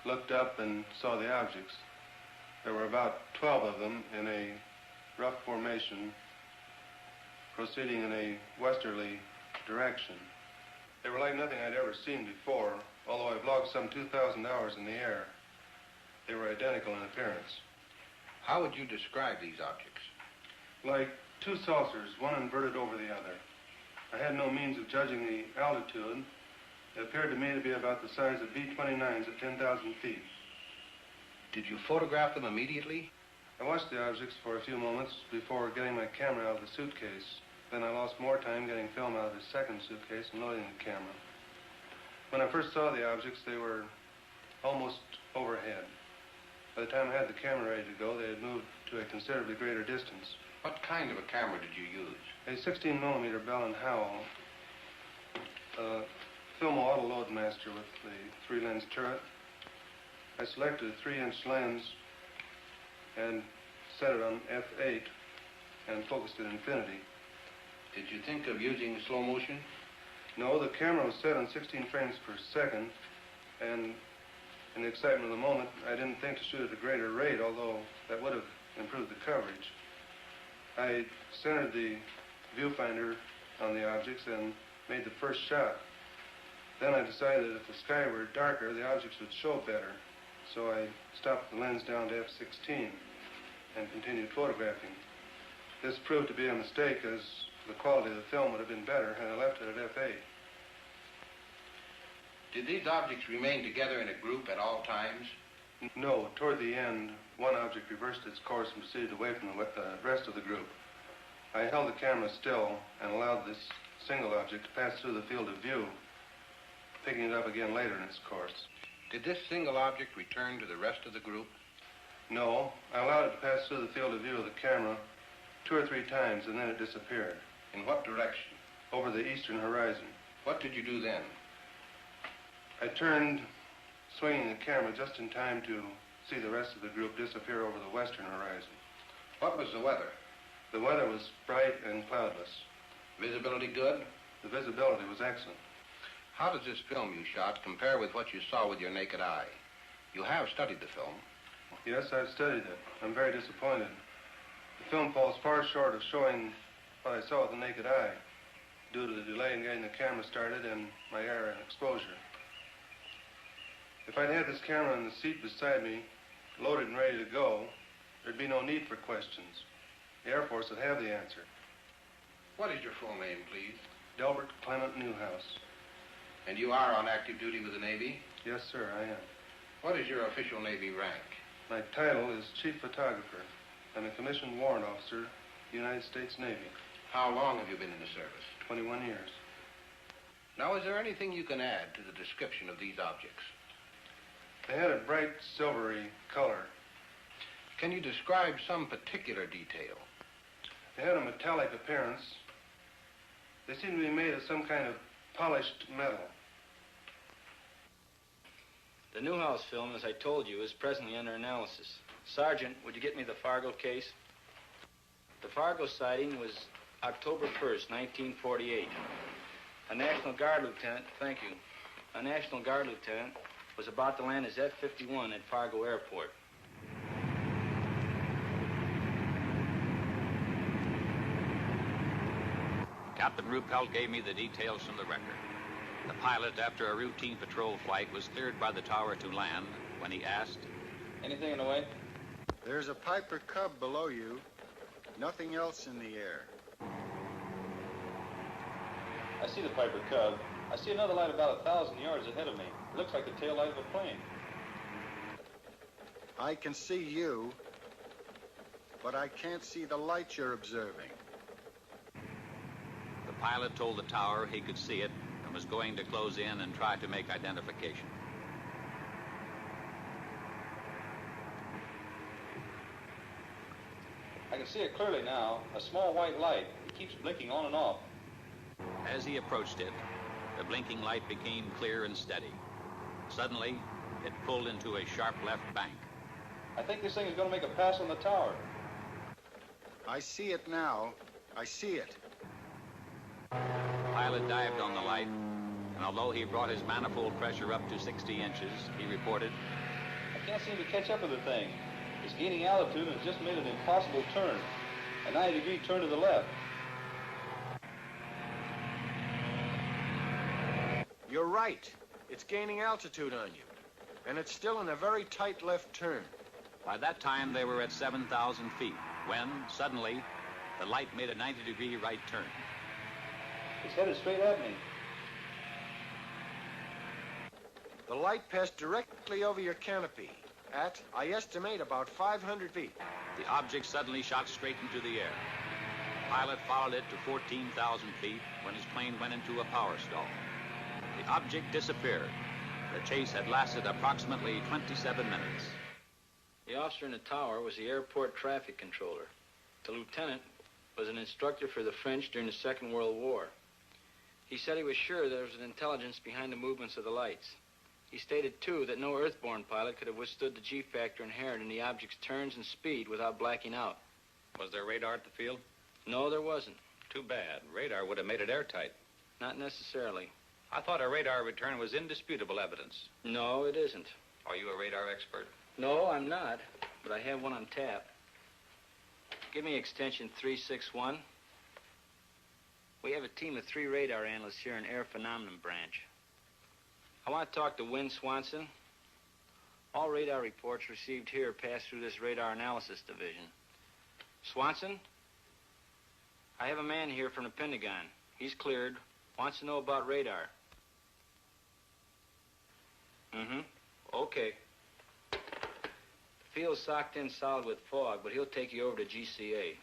looked up, and saw the objects. There were about 12 of them in a rough formation, proceeding in a westerly direction. They were like nothing I'd ever seen before, although I've logged some 2,000 hours in the air. They were identical in appearance. How would you describe these objects? Like two saucers, one inverted over the other. I had no means of judging the altitude. It appeared to me to be about the size of B-29s at 10,000 feet. Did you photograph them immediately? I watched the objects for a few moments before getting my camera out of the suitcase. Then I lost more time getting film out of the second suitcase and loading the camera. When I first saw the objects, they were almost overhead. By the time I had the camera ready to go, they had moved to a considerably greater distance. What kind of a camera did you use? A 16-millimeter Bell & Howell, Filmo Auto Loadmaster with the 3-lens turret. I selected a 3-inch lens and set it on f8 and focused at infinity. Did you think of using slow motion? No, the camera was set on 16 frames per second, and in the excitement of the moment, I didn't think to shoot at a greater rate, although that would have improved the coverage. I centered the viewfinder on the objects and made the first shot. Then I decided that if the sky were darker, the objects would show better. So I stopped the lens down to f16 and continued photographing. This proved to be a mistake, as the quality of the film would have been better had I left it at f8. Did these objects remain together in a group at all times? No. Toward the end, one object reversed its course and proceeded away from the rest of the group. I held the camera still and allowed this single object to pass through the field of view, picking it up again later in its course. Did this single object return to the rest of the group? No. I allowed it to pass through the field of view of the camera 2 or 3 times, and then it disappeared. In what direction? Over the eastern horizon. What did you do then? I turned, swinging the camera just in time to see the rest of the group disappear over the western horizon. What was the weather? The weather was bright and cloudless. Visibility good? The visibility was excellent. How does this film you shot compare with what you saw with your naked eye? You have studied the film. Yes, I've studied it. I'm very disappointed. The film falls far short of showing what I saw with the naked eye, due to the delay in getting the camera started and my error in exposure. If I'd had this camera in the seat beside me, loaded and ready to go, there'd be no need for questions. The Air Force would have the answer. What is your full name, please? Delbert Clement Newhouse. And you are on active duty with the Navy? Yes, sir, I am. What is your official Navy rank? My title is Chief Photographer. I'm a commissioned warrant officer, United States Navy. How long have you been in the service? 21 years. Now, is there anything you can add to the description of these objects? They had a bright silvery color. Can you describe some particular detail? They had a metallic appearance. They seemed to be made of some kind of polished metal. The Newhouse film, as I told you, is presently under analysis. Sergeant, would you get me the Fargo case? The Fargo sighting was October 1st, 1948. A National Guard lieutenant, thank you, a National Guard lieutenant was about to land his F-51 at Fargo Airport. Captain Ruppelt gave me the details from the record. The pilot, after a routine patrol flight, was cleared by the tower to land when he asked, "Anything in the way?" There's a Piper Cub below you. Nothing else in the air. I see the Piper Cub. I see another light about 1,000 yards ahead of me. It looks like the tail light of a plane. I can see you, but I can't see the light you're observing. The pilot told the tower he could see it and was going to close in and try to make identification. I can see it clearly now. A small white light. It keeps blinking on and off. As he approached it, the blinking light became clear and steady. Suddenly, it pulled into a sharp left bank. I think this thing is going to make a pass on the tower. I see it now. I see it. The pilot dived on the light and And although he brought his manifold pressure up to 60 inches, he reported, I can't seem to catch up with the thing. It's gaining altitude and it's just made an impossible turn. A 90-degree turn to the left. You're right. It's gaining altitude on you. And it's still in a very tight left turn. By that time, they were at 7,000 feet, when, suddenly, the light made a 90-degree right turn. It's headed straight at me. The light passed directly over your canopy at, I estimate, about 500 feet. The object suddenly shot straight into the air. The pilot followed it to 14,000 feet when his plane went into a power stall. The object disappeared. The chase had lasted approximately 27 minutes. The officer in the tower was the airport traffic controller. The lieutenant was an instructor for the French during the Second World War. He said he was sure there was an intelligence behind the movements of the lights. He stated, too, that no earthborn pilot could have withstood the G-factor inherent in the object's turns and speed without blacking out. Was there radar at the field? No, there wasn't. Too bad. Radar would have made it airtight. Not necessarily. I thought a radar return was indisputable evidence. No, it isn't. Are you a radar expert? No, I'm not, but I have one on tap. Give me extension 361. We have a team of 3 radar analysts here in Air Phenomenon Branch. I want to talk to Win Swanson. All radar reports received here pass through this radar analysis division. Swanson? I have a man here from the Pentagon. He's cleared. Wants to know about radar. Okay. The field's socked in solid with fog, but he'll take you over to GCA.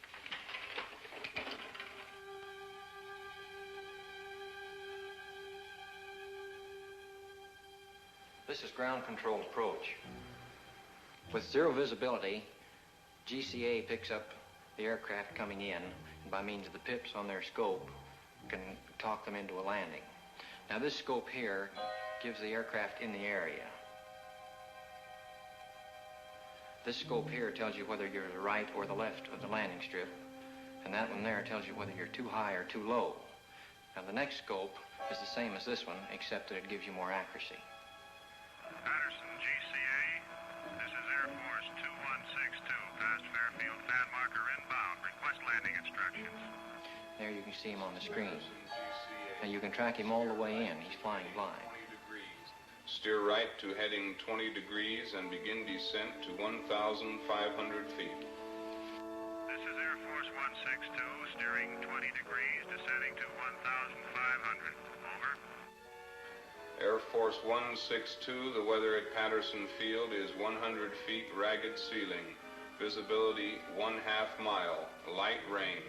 This is ground control approach. With zero visibility, GCA picks up the aircraft coming in, and by means of the pips on their scope, can talk them into a landing. Now this scope here gives the aircraft in the area. This scope here tells you whether you're to the right or the left of the landing strip, and that one there tells you whether you're too high or too low. Now the next scope is the same as this one, except that it gives you more accuracy. Patterson, GCA. This is Air Force 2162, past Fairfield, pad marker inbound. Request landing instructions. There you can see him on the screen. And you can track him all the way in. He's flying blind. Steer right to heading 20 degrees and begin descent to 1,500 feet. This is Air Force 162, steering 20 degrees, descending to 1,500. Over. Air Force 162, the weather at Patterson Field is 100 feet ragged ceiling. Visibility 1/2 mile. Light rain.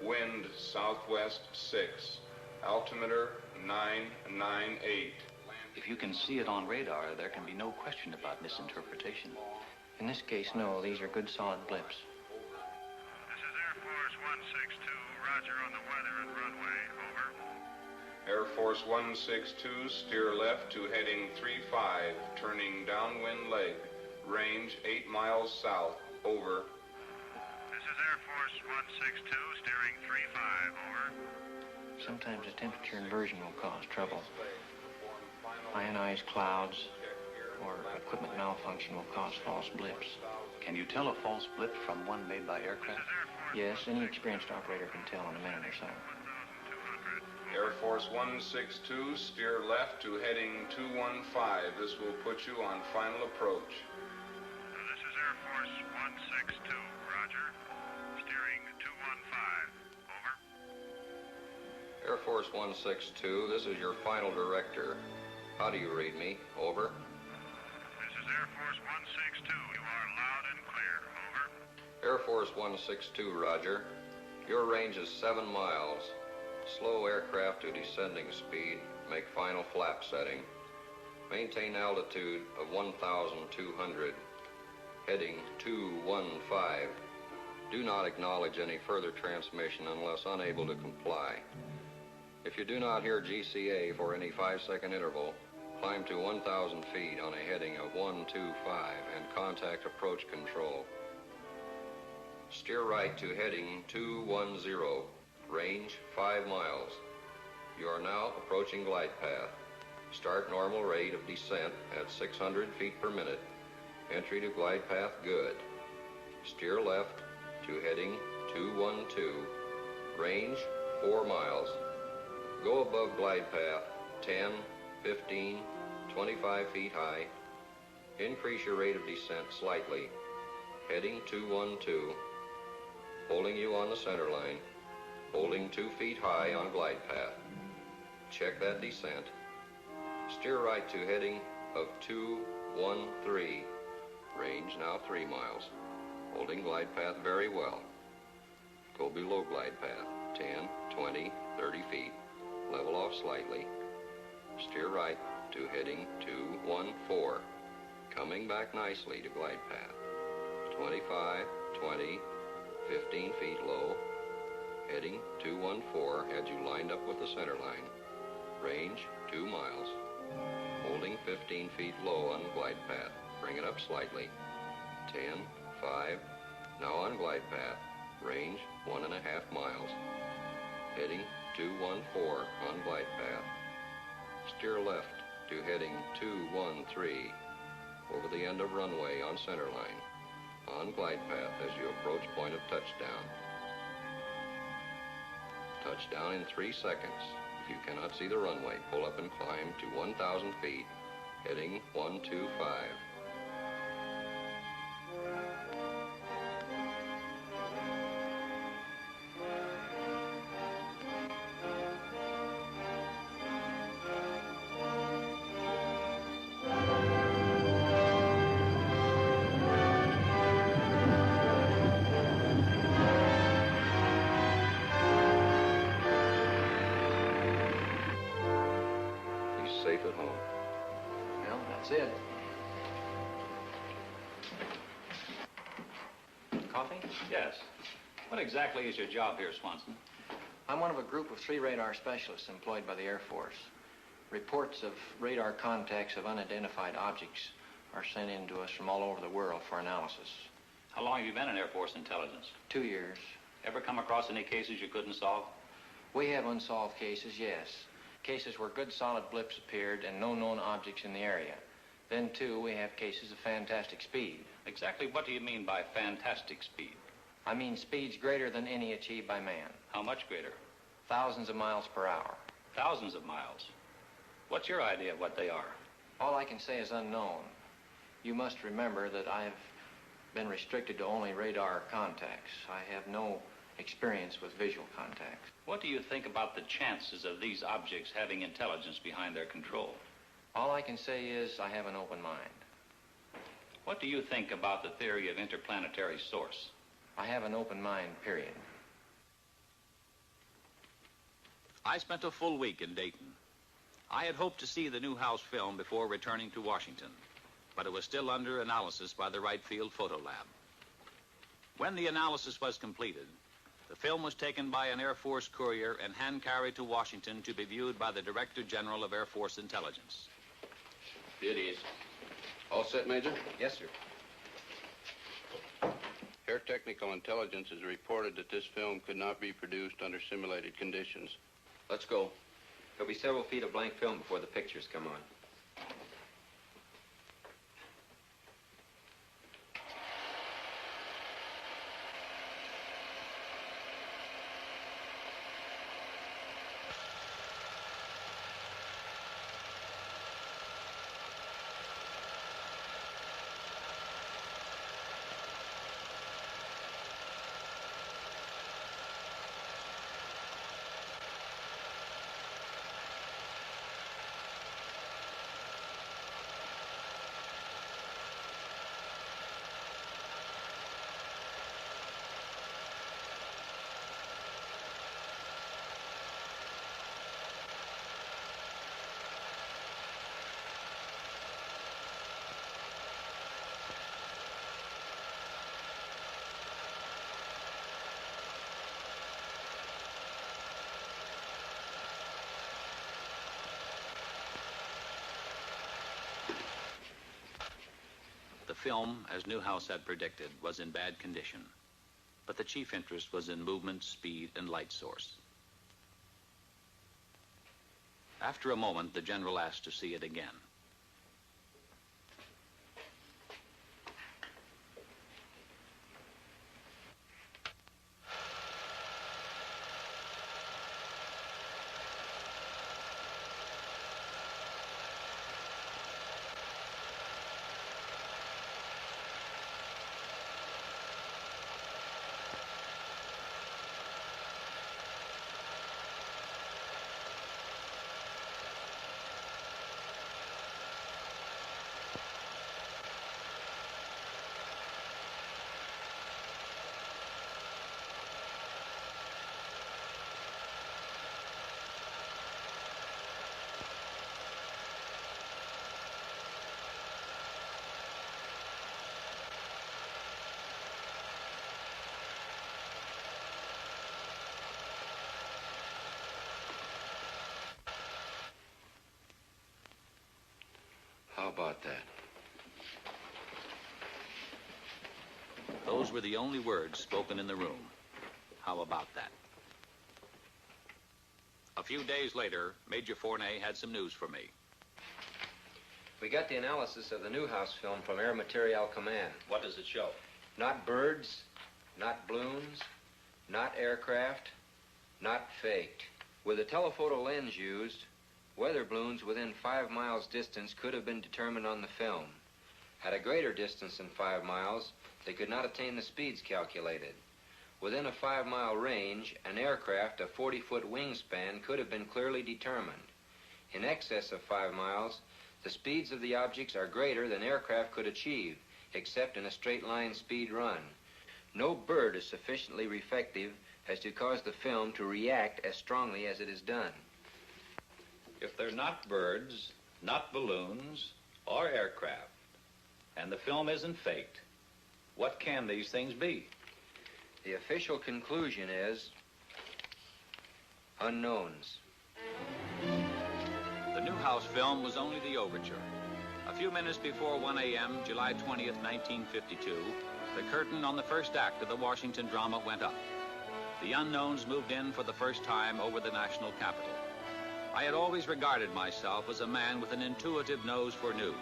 Wind southwest 6. Altimeter 998. If you can see it on radar, there can be no question about misinterpretation. In this case, no. These are good, solid blips. This is Air Force 162. Roger on the weather and runway. Over. Air Force 162, steer left to heading 35, turning downwind leg. Range 8 miles south. Over. This is Air Force 162, steering 35. Over. Sometimes a temperature inversion will cause trouble. Ionized clouds or equipment malfunction will cause false blips. Can you tell a false blip from one made by aircraft? Yes, any experienced operator can tell in a minute or so. Air Force 162, steer left to heading 215. This will put you on final approach. This is Air Force 162. Roger. Steering 215. Over. Air Force 162, this is your final director. How do you read me? Over. This is Air Force 162. You are loud and clear. Over. Air Force 162, roger. Your range is 7 miles. Slow aircraft to descending speed. Make final flap setting. Maintain altitude of 1,200. Heading 215. Do not acknowledge any further transmission unless unable to comply. If you do not hear GCA for any 5-second interval, climb to 1,000 feet on a heading of 125 and contact approach control. Steer right to heading 210, range 5 miles. You are now approaching glide path. Start normal rate of descent at 600 feet per minute. Entry to glide path good. Steer left to heading 212. Range 4 miles. Go above glide path 10, 15, 25 feet high. Increase your rate of descent slightly. Heading 212. Holding you on the center line. Holding 2 feet high on glide path. Check that descent. Steer right to heading of 213. Range now 3 miles. Holding glide path very well. Go below glide path 10, 20, 30 feet. Level off slightly. Steer right to heading 214. Coming back nicely to glide path. 25, 20, 15 feet low. Heading 214 had you lined up with the center line. Range 2 miles. Holding 15 feet low on glide path. Bring it up slightly. 10, 5. Now on glide path. Range 1.5 miles. Heading 214 on glide path. Steer left to heading 213 over the end of runway on center line. On glide path as you approach point of touchdown. Touchdown in 3 seconds. If you cannot see the runway, pull up and climb to 1,000 feet, heading 125. Safe at home. Well, that's it. Coffee? Yes. What exactly is your job here, Swanson? I'm one of a group of 3 radar specialists employed by the Air Force. Reports of radar contacts of unidentified objects are sent in to us from all over the world for analysis. How long have you been in Air Force intelligence? 2 years. Ever come across any cases you couldn't solve? We have unsolved cases, yes. Cases where good solid blips appeared and no known objects in the area. Then, too, we have cases of fantastic speed. Exactly what do you mean by fantastic speed? I mean speeds greater than any achieved by man. How much greater? Thousands of miles per hour. Thousands of miles. What's your idea of what they are? All I can say is unknown. You must remember that I've been restricted to only radar contacts. I have no experience with visual contacts. What do you think about the chances of these objects having intelligence behind their control? All I can say is I have an open mind. What do you think about the theory of interplanetary source? I have an open mind, period. I spent a full week in Dayton. I had hoped to see the Newhouse film before returning to Washington, but it was still under analysis by the Wright Field Photo Lab. When the analysis was completed, the film was taken by an Air Force courier and hand-carried to Washington to be viewed by the Director General of Air Force Intelligence. It is. All set, Major? Yes, sir. Air Technical Intelligence has reported that this film could not be produced under simulated conditions. Let's go. There'll be several feet of blank film before the pictures come on. The film, as Newhouse had predicted, was in bad condition, but the chief interest was in movement, speed, and light source. After a moment, the general asked to see it again. How about that? Those were the only words spoken in the room. How about that? A few days later, Major Fournet had some news for me. We got the analysis of the Newhouse film from Air Materiel Command. What does it show? Not birds, not balloons, not aircraft, not faked. With the telephoto lens used, weather balloons within 5 miles distance could have been determined on the film. At a greater distance than 5 miles, they could not attain the speeds calculated. Within a 5-mile range, an aircraft of 40-foot wingspan could have been clearly determined. In excess of 5 miles, the speeds of the objects are greater than aircraft could achieve, except in a straight-line speed run. No bird is sufficiently reflective as to cause the film to react as strongly as it is done. If they're not birds, not balloons, or aircraft, and the film isn't faked, what can these things be? The official conclusion is unknowns. The Newhouse film was only the overture. A few minutes before 1 a.m., July 20th, 1952, the curtain on the first act of the Washington drama went up. The unknowns moved in for the first time over the national capital. I had always regarded myself as a man with an intuitive nose for news.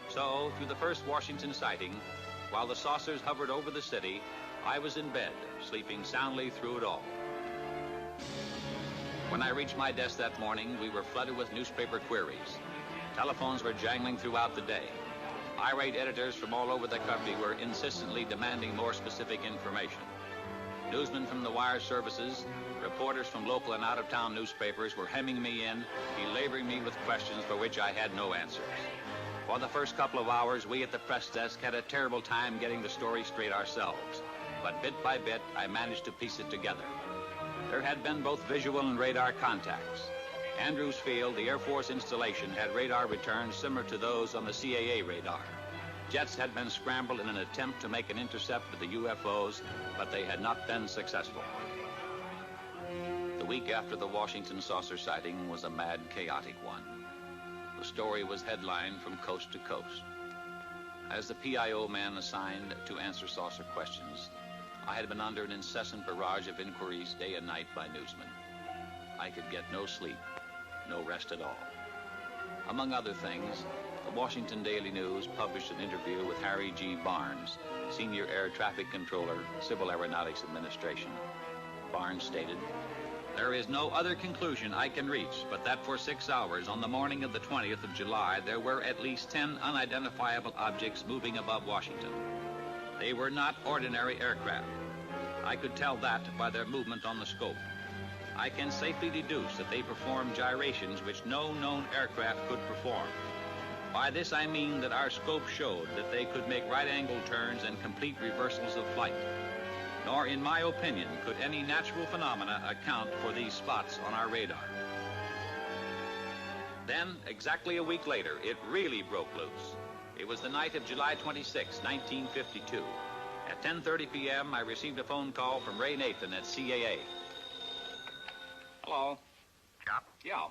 So, through the first Washington sighting, while the saucers hovered over the city, I was in bed, sleeping soundly through it all. When I reached my desk that morning, we were flooded with newspaper queries. Telephones were jangling throughout the day. Irate editors from all over the country were insistently demanding more specific information. Newsmen from the wire services, reporters from local and out-of-town newspapers were hemming me in, belaboring me with questions for which I had no answers. For the first couple of hours, we at the press desk had a terrible time getting the story straight ourselves. But bit by bit, I managed to piece it together. There had been both visual and radar contacts. Andrews Field, the Air Force installation, had radar returns similar to those on the CAA radar. Jets had been scrambled in an attempt to make an intercept of the UFOs, but they had not been successful. The week after the Washington saucer sighting was a mad, chaotic one. The story was headlined from coast to coast. As the PIO man assigned to answer saucer questions, I had been under an incessant barrage of inquiries day and night by newsmen. I could get no sleep, no rest at all. Among other things, the Washington Daily News published an interview with Harry G. Barnes, Senior Air Traffic Controller, Civil Aeronautics Administration. Barnes stated, "There is no other conclusion I can reach but that for 6 hours on the morning of the 20th of July, there were at least 10 unidentifiable objects moving above Washington. They were not ordinary aircraft. I could tell that by their movement on the scope. I can safely deduce that they performed gyrations which no known aircraft could perform. By this I mean that our scope showed that they could make right-angle turns and complete reversals of flight. Nor, in my opinion, could any natural phenomena account for these spots on our radar." Then, exactly a week later, it really broke loose. It was the night of July 26, 1952. At 10:30 p.m., I received a phone call from Ray Nathan at CAA. Hello. Chop? Yeah.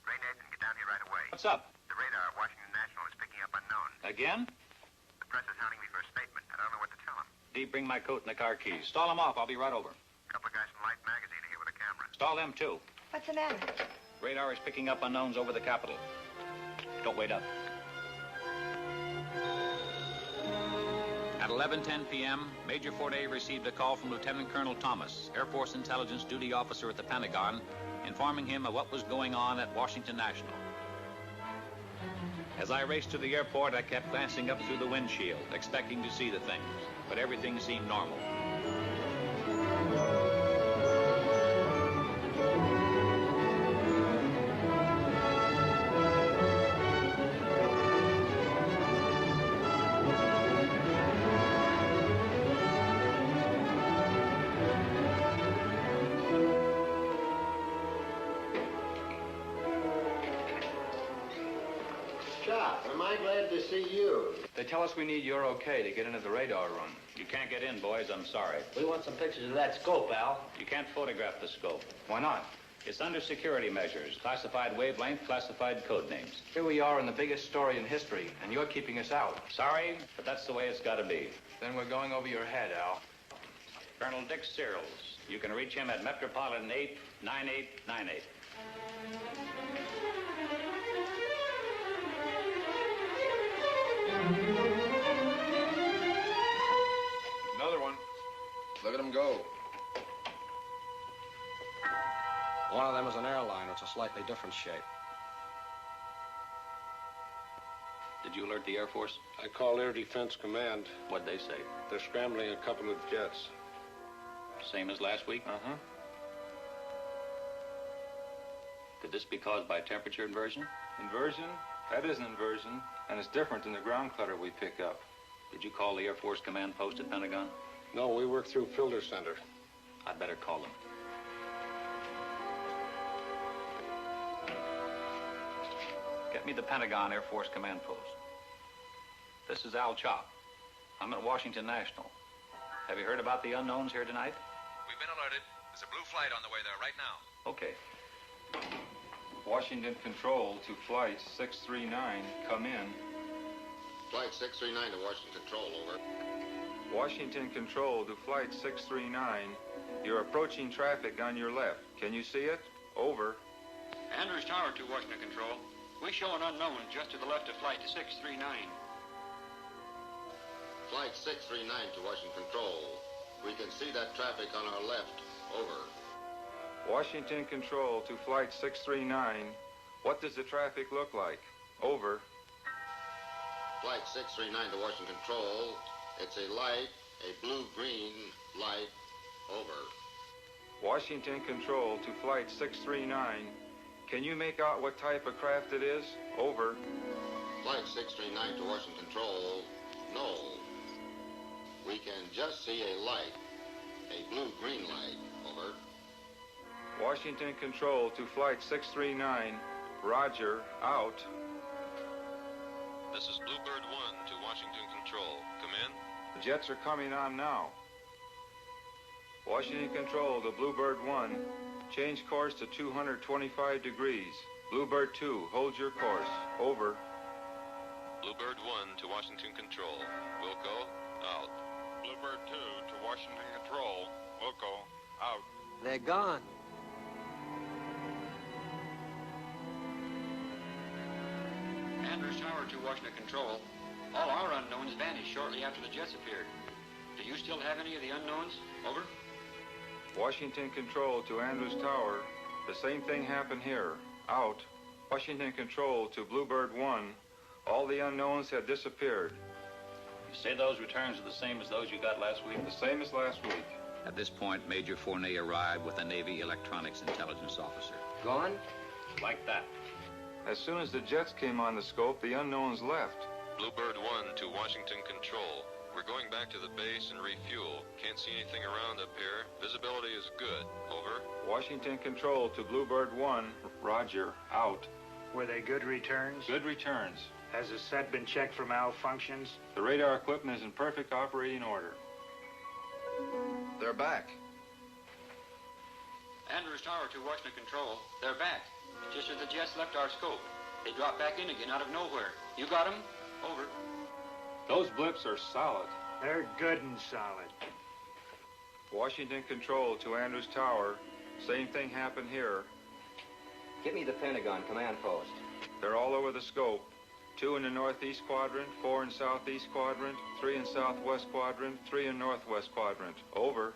Ray Nathan, get down here right away. What's up? The radar at Washington National is picking up unknown. Again? The press is hounding me for a statement. I don't know what to tell them. Dee, bring my coat and the car keys. Stall them off. I'll be right over. A couple of guys from Life magazine are here with a camera. Stall them, too. What's the matter? Radar is picking up unknowns over the capital. Don't wait up. At 11:10 p.m., Major Forday received a call from Lieutenant Colonel Thomas, Air Force Intelligence Duty Officer at the Pentagon, informing him of what was going on at Washington National. As I raced to the airport, I kept glancing up through the windshield, expecting to see the things, but everything seemed normal. Am I glad to see you? They tell us we need your okay to get into the radar room. You can't get in, boys. I'm sorry. We want some pictures of that scope, Al. You can't photograph the scope. Why not? It's under security measures, classified wavelength, classified code names. Here we are in the biggest story in history, and you're keeping us out. Sorry, but that's the way it's got to be. Then we're going over your head, Al. Colonel Dick Searles. You can reach him at Metropolitan 89898. Another one. Look at him go. One of them is an airliner. It's a slightly different shape. Did you alert the Air Force? I called Air Defense Command. What'd they say? They're scrambling a couple of jets. Same as last week? Uh-huh. Could this be caused by temperature inversion? Inversion? That isn't inversion, and it's different than the ground clutter we pick up. Did you call the Air Force Command Post at Pentagon? No, we work through Filter Center. I'd better call them. Get me the Pentagon Air Force Command Post. This is Al Chop. I'm at Washington National. Have you heard about the unknowns here tonight? We've been alerted. There's a blue flight on the way there right now. Okay. Washington Control to Flight 639, come in. Flight 639 to Washington Control, over. Washington Control to Flight 639. You're approaching traffic on your left. Can you see it? Over. Andrews Tower to Washington Control. We show an unknown just to the left of Flight 639. Flight 639 to Washington Control. We can see that traffic on our left. Over. Washington Control to Flight 639. What does the traffic look like? Over. Flight 639 to Washington Control. It's a light, a blue-green light. Over. Washington Control to Flight 639. Can you make out what type of craft it is? Over. Flight 639 to Washington Control. No. We can just see a light, a blue-green light. Over. Washington Control to Flight 639. Roger. Out. This is Bluebird 1 to Washington Control. Come in. The jets are coming on now. Washington Control to Bluebird 1. Change course to 225 degrees. Bluebird 2, hold your course. Over. Bluebird 1 to Washington Control. Wilco, out. Bluebird 2 to Washington Control. Wilco, out. They're gone. Andrews Tower to Washington Control. All our unknowns vanished shortly after the jets appeared. Do you still have any of the unknowns? Over. Washington Control to Andrews Tower. The same thing happened here. Out. Washington Control to Bluebird 1. All the unknowns had disappeared. You say those returns are the same as those you got last week? The same as last week. At this point, Major Fournet arrived with a Navy Electronics Intelligence Officer. Gone? Like that. As soon as the jets came on the scope, the unknowns left. Bluebird 1 to Washington Control. We're going back to the base and refuel. Can't see anything around up here. Visibility is good. Over. Washington Control to Bluebird 1. Roger. Out. Were they good returns? Good returns. Has the set been checked for malfunctions? The radar equipment is in perfect operating order. They're back. Andrews Tower to Washington Control. They're back. Just as the jets left our scope. They dropped back in again out of nowhere. You got them? Over. Those blips are solid. They're good and solid. Washington Control to Andrews Tower. Same thing happened here. Get me the Pentagon command post. They're all over the scope. 2 in the northeast quadrant, 4 in southeast quadrant, 3 in southwest quadrant, 3 in northwest quadrant. Over.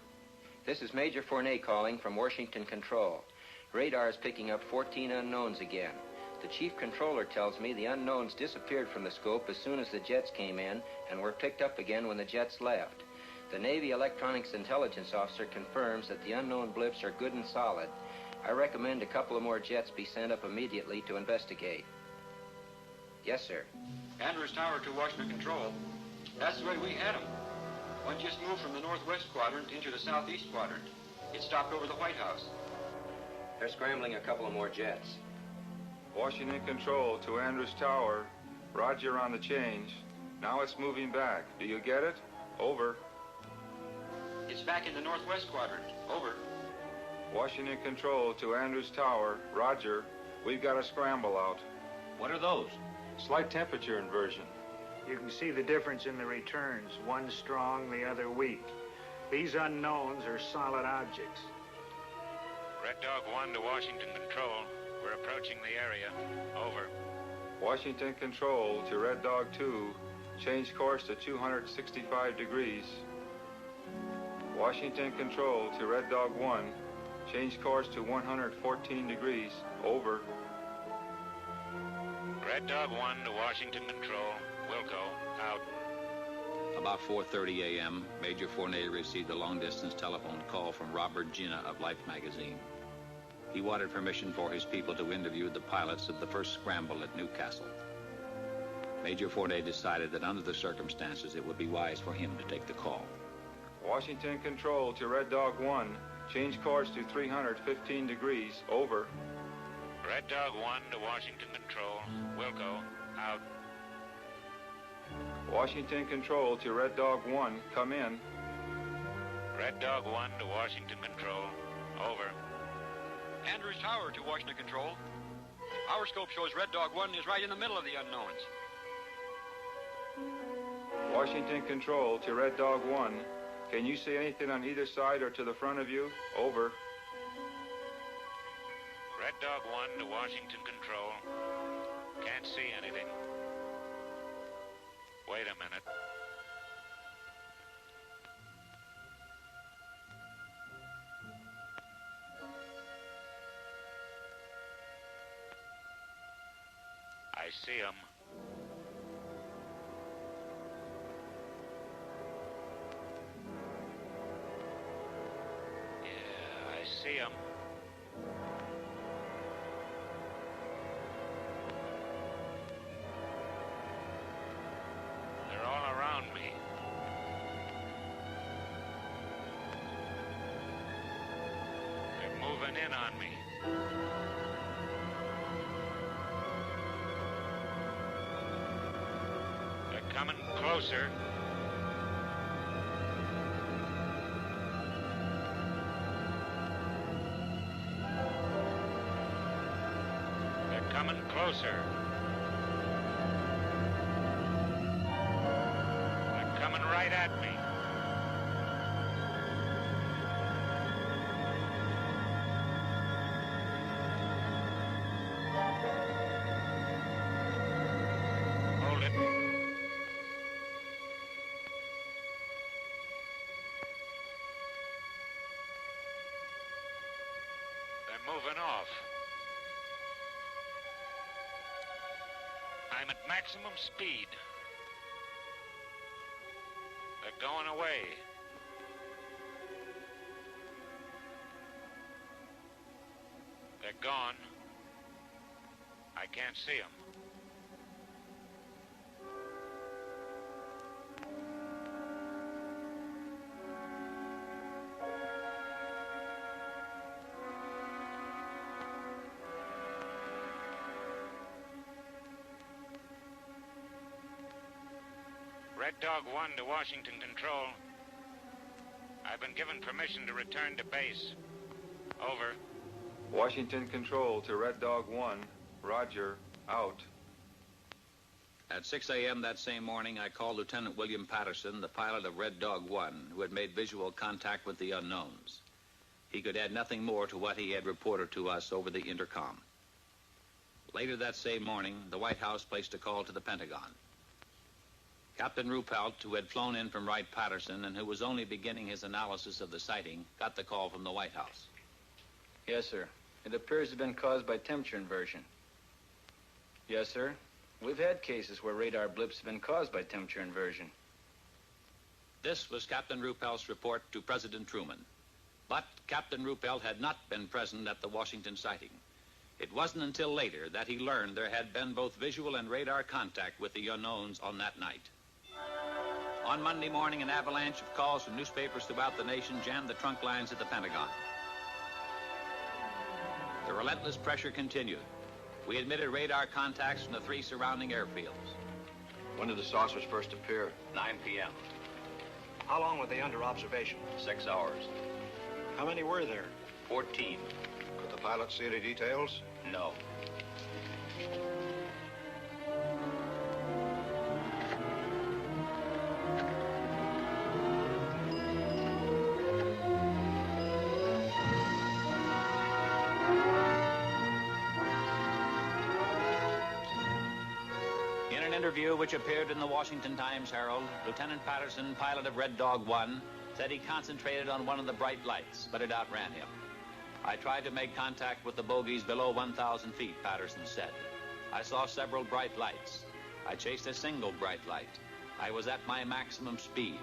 This is Major Fournet calling from Washington Control. Radar is picking up 14 unknowns again. The chief controller tells me the unknowns disappeared from the scope as soon as the jets came in and were picked up again when the jets left. The Navy Electronics Intelligence Officer confirms that the unknown blips are good and solid. I recommend a couple of more jets be sent up immediately to investigate. Yes, sir. Andrews Tower to Washington Control. That's the way we had them. One just moved from the northwest quadrant into the southeast quadrant. It stopped over the White House. They're scrambling a couple of more jets. Washington Control to Andrews Tower. Roger on the change. Now it's moving back. Do you get it? Over. It's back in the northwest quadrant. Over. Washington Control to Andrews Tower. Roger. We've got a scramble out. What are those? Slight temperature inversion. You can see the difference in the returns. One strong, the other weak. These unknowns are solid objects. Red Dog 1 to Washington Control. We're approaching the area. Over. Washington Control to Red Dog 2. Change course to 265 degrees. Washington Control to Red Dog 1. Change course to 114 degrees. Over. Red Dog 1 to Washington Control. Wilco, out. About 4:30 a.m., Major Fournet received a long-distance telephone call from Robert Gina of Life magazine. He wanted permission for his people to interview the pilots of the first scramble at Newcastle. Major Fournet decided that under the circumstances, it would be wise for him to take the call. Washington Control to Red Dog 1. Change course to 315 degrees. Over. Red Dog 1 to Washington Control. Wilco, out. Washington Control to Red Dog 1. Come in. Red Dog 1 to Washington Control. Over. Andrews Tower to Washington Control. Our scope shows Red Dog 1 is right in the middle of the unknowns. Washington Control to Red Dog 1. Can you see anything on either side or to the front of you? Over. Red Dog 1 to Washington Control. Can't see anything. Wait a minute. I see him. Yeah, I see him. They're all around me. They're moving in on me. They're coming closer. They're coming closer. They're coming right at me. Hold it. They're moving off. I'm at maximum speed. They're going away. They're gone. I can't see them. Red Dog 1 to Washington Control. I've been given permission to return to base. Over. Washington Control to Red Dog 1. Roger. Out. At 6 a.m. that same morning, I called Lieutenant William Patterson, the pilot of Red Dog 1, who had made visual contact with the unknowns. He could add nothing more to what he had reported to us over the intercom. Later that same morning, the White House placed a call to the Pentagon. Captain Ruppelt, who had flown in from Wright-Patterson and who was only beginning his analysis of the sighting, got the call from the White House. Yes, sir. It appears to have been caused by temperature inversion. Yes, sir. We've had cases where radar blips have been caused by temperature inversion. This was Captain Ruppelt's report to President Truman. But Captain Ruppelt had not been present at the Washington sighting. It wasn't until later that he learned there had been both visual and radar contact with the unknowns on that night. On Monday morning, an avalanche of calls from newspapers throughout the nation jammed the trunk lines at the Pentagon. The relentless pressure continued. We admitted radar contacts from the 3 surrounding airfields. When did the saucers first appear? 9 p.m. How long were they under observation? 6 hours. How many were there? 14. Could the pilot see any details? No. In an interview which appeared in the Washington Times-Herald, Lieutenant Patterson, pilot of Red Dog 1, said he concentrated on one of the bright lights, but it outran him. I tried to make contact with the bogies below 1,000 feet, Patterson said. I saw several bright lights. I chased a single bright light. I was at my maximum speed.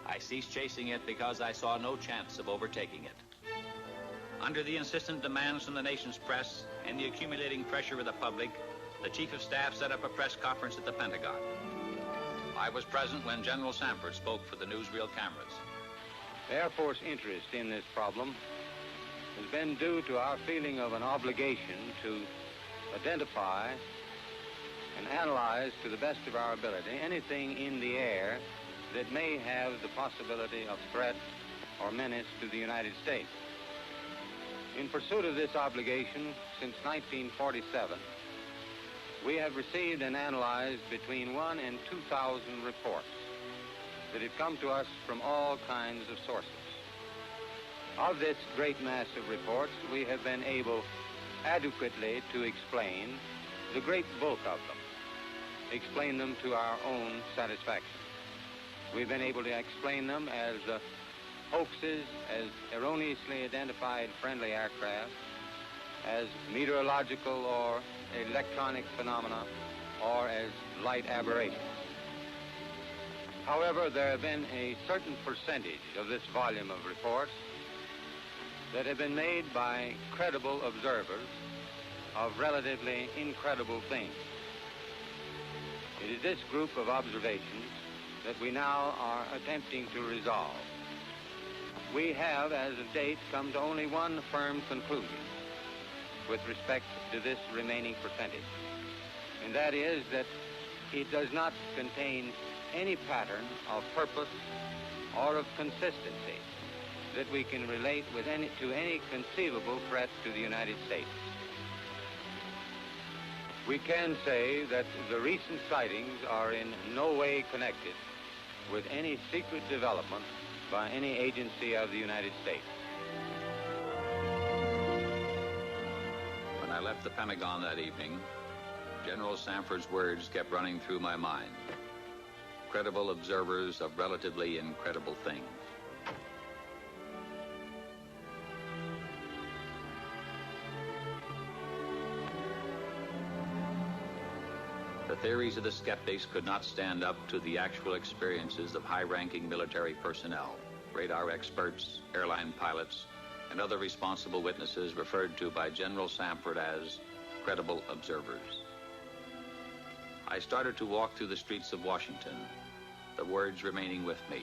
I ceased chasing it because I saw no chance of overtaking it. Under the insistent demands from the nation's press and the accumulating pressure of the public, the Chief of Staff set up a press conference at the Pentagon. I was present when General Sanford spoke for the newsreel cameras. Air Force interest in this problem has been due to our feeling of an obligation to identify and analyze to the best of our ability anything in the air that may have the possibility of threat or menace to the United States. In pursuit of this obligation, since 1947, we have received and analyzed between 1,000 and 2,000 reports that have come to us from all kinds of sources. Of this great mass of reports, we have been able adequately to explain the great bulk of them, explain them to our own satisfaction. We've been able to explain them as hoaxes, as erroneously identified friendly aircraft, as meteorological or electronic phenomena, or as light aberrations. However, there have been a certain percentage of this volume of reports that have been made by credible observers of relatively incredible things. It is this group of observations that we now are attempting to resolve. We have, as of date, come to only one firm conclusion with respect to this remaining percentage, and that is that it does not contain any pattern of purpose or of consistency that we can relate with to any conceivable threat to the United States. We can say that the recent sightings are in no way connected with any secret development by any agency of the United States. When I left the Pentagon that evening, General Sanford's words kept running through my mind. Credible observers of relatively incredible things. The theories of the skeptics could not stand up to the actual experiences of high-ranking military personnel, radar experts, airline pilots, and other responsible witnesses referred to by General Sanford as credible observers. I started to walk through the streets of Washington, the words remaining with me,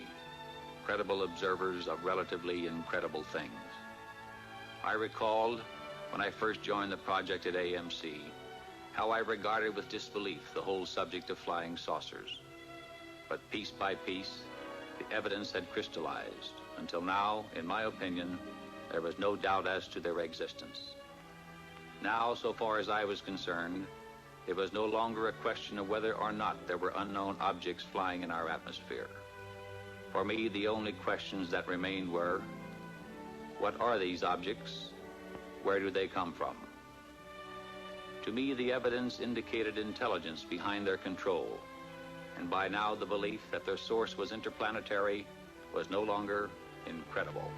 credible observers of relatively incredible things. I recalled, when I first joined the project at AMC, how I regarded with disbelief the whole subject of flying saucers. But piece by piece, the evidence had crystallized, until now, in my opinion, there was no doubt as to their existence. Now, so far as I was concerned, it was no longer a question of whether or not there were unknown objects flying in our atmosphere. For me, the only questions that remained were, what are these objects? Where do they come from? To me, the evidence indicated intelligence behind their control, and by now the belief that their source was interplanetary was no longer incredible.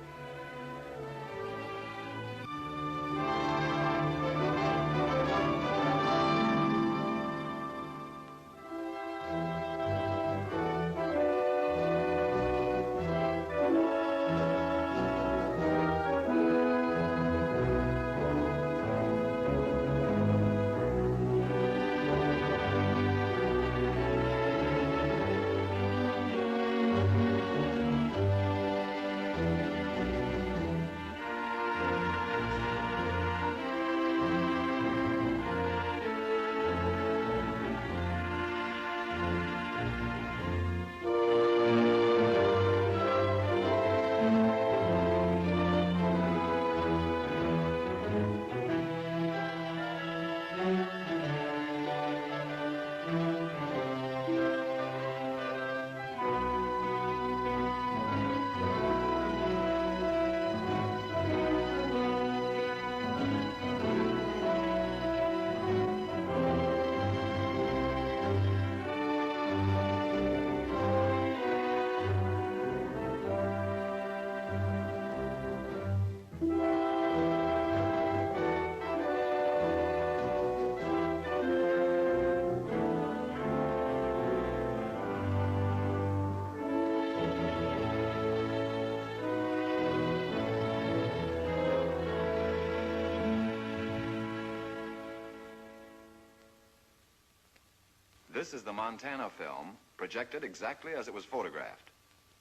This is the Montana film, projected exactly as it was photographed.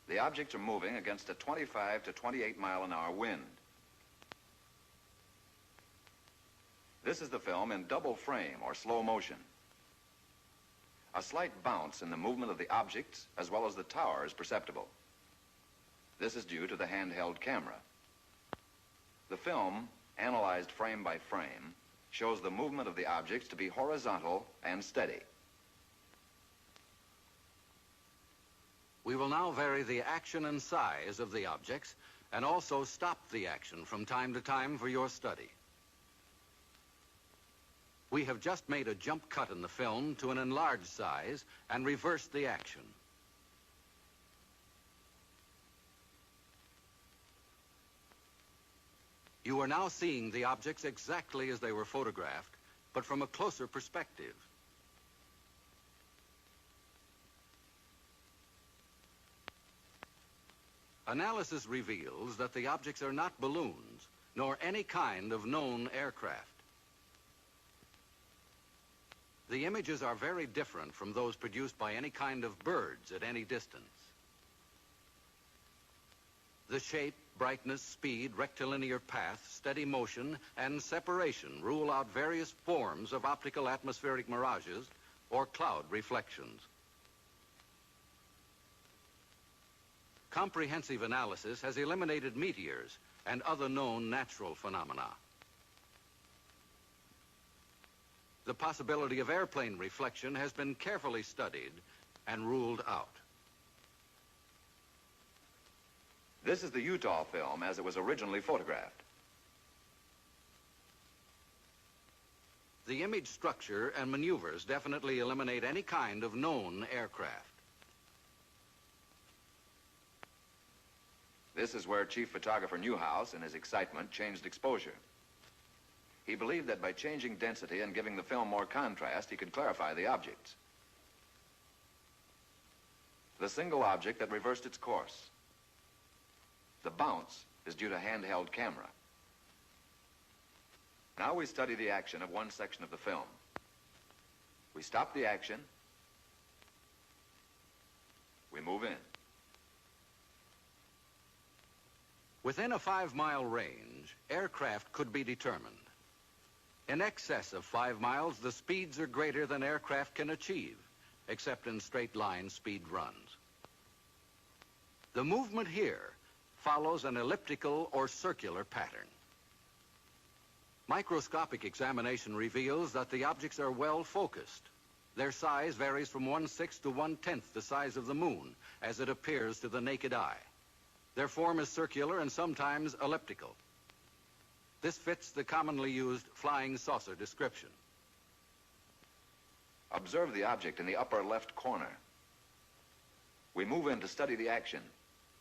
The objects are moving against a 25 to 28 mile an hour wind. This is the film in double frame or slow motion. A slight bounce in the movement of the objects as well as the tower is perceptible. This is due to the handheld camera. The film, analyzed frame by frame, shows the movement of the objects to be horizontal and steady. We will now vary the action and size of the objects and also stop the action from time to time for your study. We have just made a jump cut in the film to an enlarged size and reversed the action. You are now seeing the objects exactly as they were photographed, but from a closer perspective. Analysis reveals that the objects are not balloons, nor any kind of known aircraft. The images are very different from those produced by any kind of birds at any distance. The shape, brightness, speed, rectilinear path, steady motion, and separation rule out various forms of optical atmospheric mirages or cloud reflections. Comprehensive analysis has eliminated meteors and other known natural phenomena. The possibility of airplane reflection has been carefully studied and ruled out. This is the Utah film as it was originally photographed. The image structure and maneuvers definitely eliminate any kind of known aircraft. This is where Chief Photographer Newhouse, in his excitement, changed exposure. He believed that by changing density and giving the film more contrast, he could clarify the objects. The single object that reversed its course. The bounce is due to handheld camera. Now we study the action of one section of the film. We stop the action. We move in. Within a 5-mile range, aircraft could be determined. In excess of 5 miles, the speeds are greater than aircraft can achieve, except in straight-line speed runs. The movement here follows an elliptical or circular pattern. Microscopic examination reveals that the objects are well focused. Their size varies from 1/6 to 1/10 the size of the moon, as it appears to the naked eye. Their form is circular and sometimes elliptical. This fits the commonly used flying saucer description. Observe the object in the upper left corner. We move in to study the action.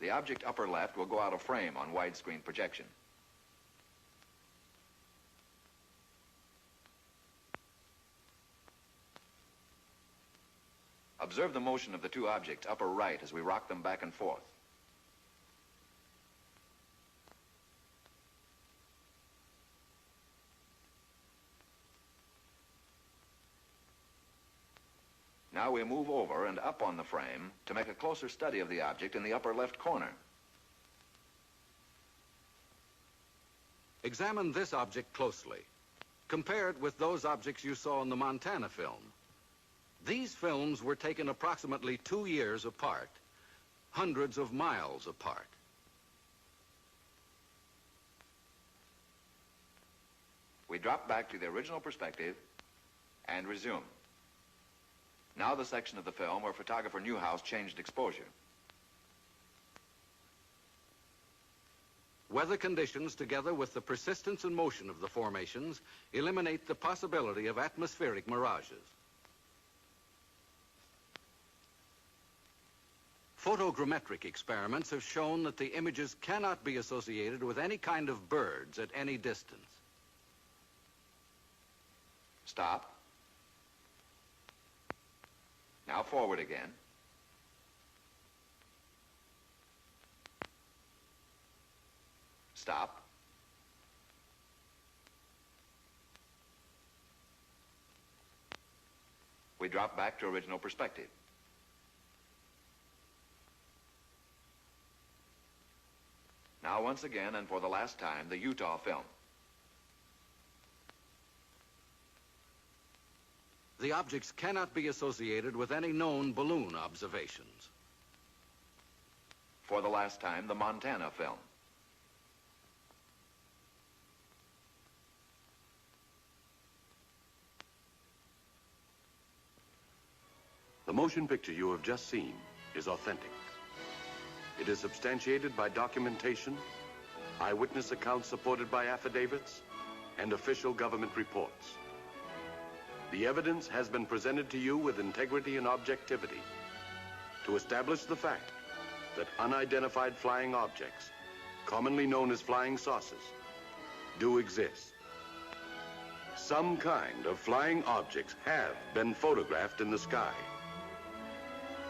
The object upper left will go out of frame on widescreen projection. Observe the motion of the two objects upper right as we rock them back and forth. Now we move over and up on the frame to make a closer study of the object in the upper left corner. Examine this object closely. Compare it with those objects you saw in the Montana film. These films were taken approximately 2 years apart, hundreds of miles apart. We drop back to the original perspective and resume. Now the section of the film where photographer Newhouse changed exposure. Weather conditions, together with the persistence and motion of the formations, eliminate the possibility of atmospheric mirages. Photogrammetric experiments have shown that the images cannot be associated with any kind of birds at any distance. Stop. Now forward again. Stop. We drop back to original perspective. Now once again, and for the last time, the Utah film. The objects cannot be associated with any known balloon observations. For the last time, the Montana film. The motion picture you have just seen is authentic. It is substantiated by documentation, eyewitness accounts supported by affidavits, and official government reports. The evidence has been presented to you with integrity and objectivity to establish the fact that unidentified flying objects, commonly known as flying saucers, do exist. Some kind of flying objects have been photographed in the sky.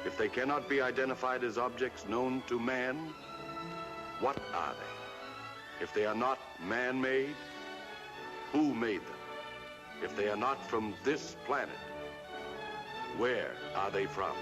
If they cannot be identified as objects known to man, what are they? If they are not man-made, who made them? If they are not from this planet, where are they from?